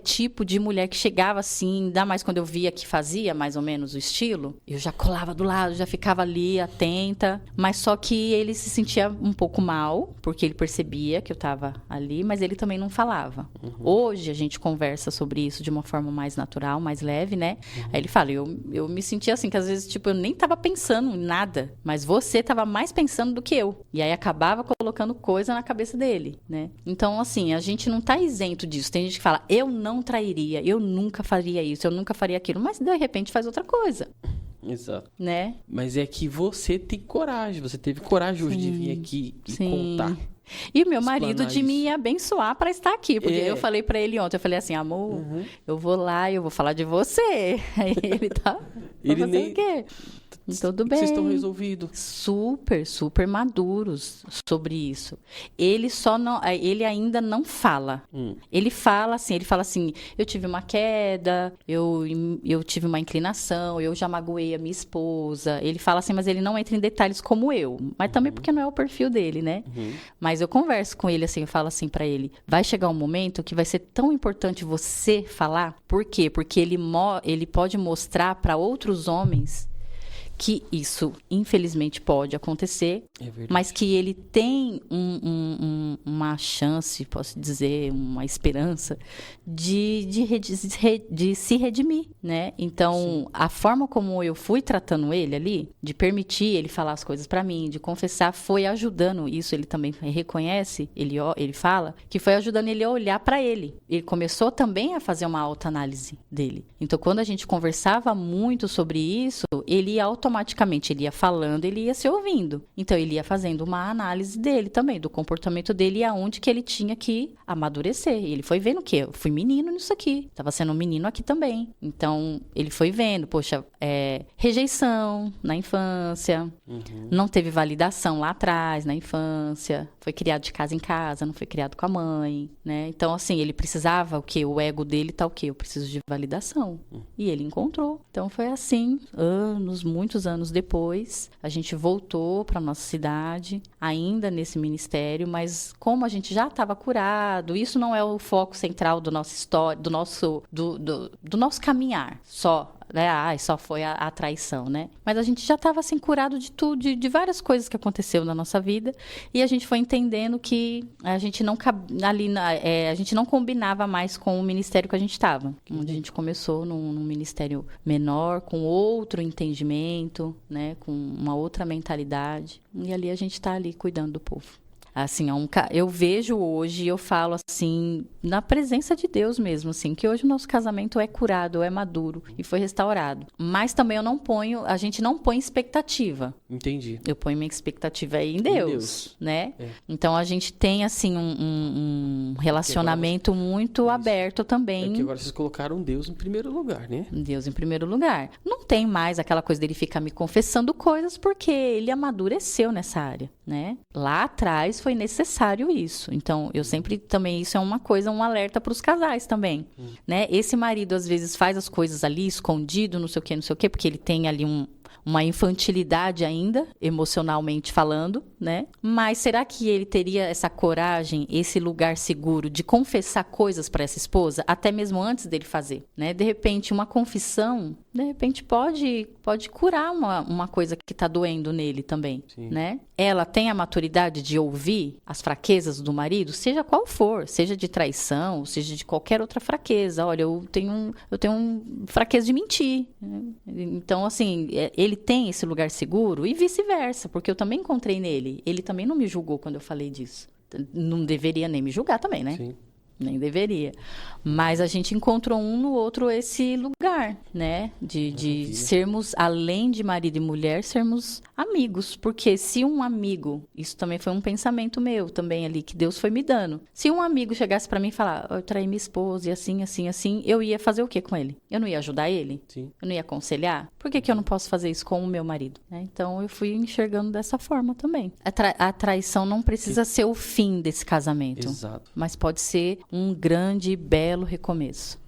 tipo de mulher que chegava assim, ainda mais quando eu via que fazia mais ou menos o estilo, eu já colava do lado, já ficava ali atenta, mas só que ele se sentia um pouco mal, porque ele percebia que eu tava ali, mas ele também não falava. Hoje a gente conversa sobre isso de uma forma mais natural, mais leve, né? Aí ele fala, eu me sentia assim, que às vezes, tipo, eu nem tava pensando em nada, mas você tava mais pensando do que eu. E aí acabava colocando coisa na cabeça dele, né? Então, assim, a gente não tá isento disso. Tem gente que fala, eu não trairia, eu nunca faria isso, eu nunca faria aquilo, mas de repente faz outra coisa. Exato. Né? Mas é que você tem coragem, você teve coragem hoje de vir aqui e contar. E meu marido de me abençoar para estar aqui. Porque eu falei para ele ontem, eu falei assim, amor, eu vou lá e eu vou falar de você. Aí ele tá... Ele nem... o quê? tudo bem. Vocês estão resolvidos. Super, super maduros sobre isso. Ele ainda não fala. Ele fala assim, eu tive uma queda, eu tive uma inclinação, eu já magoei a minha esposa. Ele fala assim, mas ele não entra em detalhes como eu. Mas também porque não é o perfil dele, né? Mas eu converso com ele assim, eu falo assim pra ele, vai chegar um momento que vai ser tão importante você falar. Por quê? Porque ele pode mostrar pra outros homens que isso, infelizmente, pode acontecer, mas que ele tem uma chance, posso dizer, uma esperança de se redimir, né? Então, a forma como eu fui tratando ele ali, de permitir ele falar as coisas pra mim, de confessar, foi ajudando isso. Ele também reconhece, ele fala, que foi ajudando ele a olhar pra ele. Ele começou também a fazer uma autoanálise dele. Então, quando a gente conversava muito sobre isso, ele automaticamente, ele ia falando, ele ia se ouvindo. Então, ele ia fazendo uma análise dele também, do comportamento dele e aonde que ele tinha que amadurecer. E ele foi vendo que eu fui menino nisso aqui, tava sendo um menino aqui também. Então, ele foi vendo, poxa, rejeição na infância, não teve validação lá atrás, na infância, foi criado de casa em casa, não foi criado com a mãe, né? Então, assim, ele precisava o quê? O ego dele tá o quê? Eu preciso de validação. E ele encontrou. Então, foi assim, muitos anos depois, a gente voltou para nossa cidade, ainda nesse ministério, mas como a gente já estava curado, isso não é o foco central do nosso história, do nosso caminhar, só. Né? Só foi a traição, né? Mas a gente já estava assim curado de tudo, de várias coisas que aconteceu na nossa vida, e a gente foi entendendo que a gente não a gente não combinava mais com o ministério que a gente estava. Onde a gente começou num ministério menor, com outro entendimento, né? Com uma outra mentalidade, e ali a gente está ali cuidando do povo. Assim, eu vejo hoje, eu falo assim, na presença de Deus mesmo, assim, que hoje o nosso casamento é curado, é maduro e foi restaurado. Mas também a gente não põe expectativa. Entendi. Eu ponho minha expectativa aí em Deus, né? Então a gente tem, assim, um relacionamento muito aberto também. É que agora vocês colocaram Deus em primeiro lugar, né? Deus em primeiro lugar. Não tem mais aquela coisa dele ficar me confessando coisas, porque ele amadureceu nessa área, né? Lá atrás foi necessário isso. Então, eu sempre também, isso é uma coisa, um alerta para os casais também, né? Esse marido, às vezes, faz as coisas ali escondido, não sei o quê, porque ele tem ali uma infantilidade ainda, emocionalmente falando, né? Mas será que ele teria essa coragem, esse lugar seguro de confessar coisas para essa esposa, até mesmo antes dele fazer, né? De repente, uma confissão, pode curar uma coisa que tá doendo nele também, né? Ela tem a maturidade de ouvir as fraquezas do marido, seja qual for, seja de traição, seja de qualquer outra fraqueza. Olha, eu tenho fraqueza de mentir, né? Então, assim, ele tem esse lugar seguro e vice-versa, porque eu também encontrei nele. Ele também não me julgou quando eu falei disso. Não deveria nem me julgar também, né? Sim. Nem mas a gente encontrou um no outro esse lugar, né, de sermos, além de marido e mulher, sermos amigos, porque se um amigo, isso também foi um pensamento meu também ali, que Deus foi me dando, se um amigo chegasse pra mim e falar, eu traí minha esposa e assim, assim, assim, eu ia fazer o quê com ele? Eu não ia ajudar ele? Sim. Eu não ia aconselhar? Por que eu não posso fazer isso com o meu marido? Né? Então eu fui enxergando dessa forma também. A traição não precisa ser o fim desse casamento. Exato. Mas pode ser um grande e belo recomeço.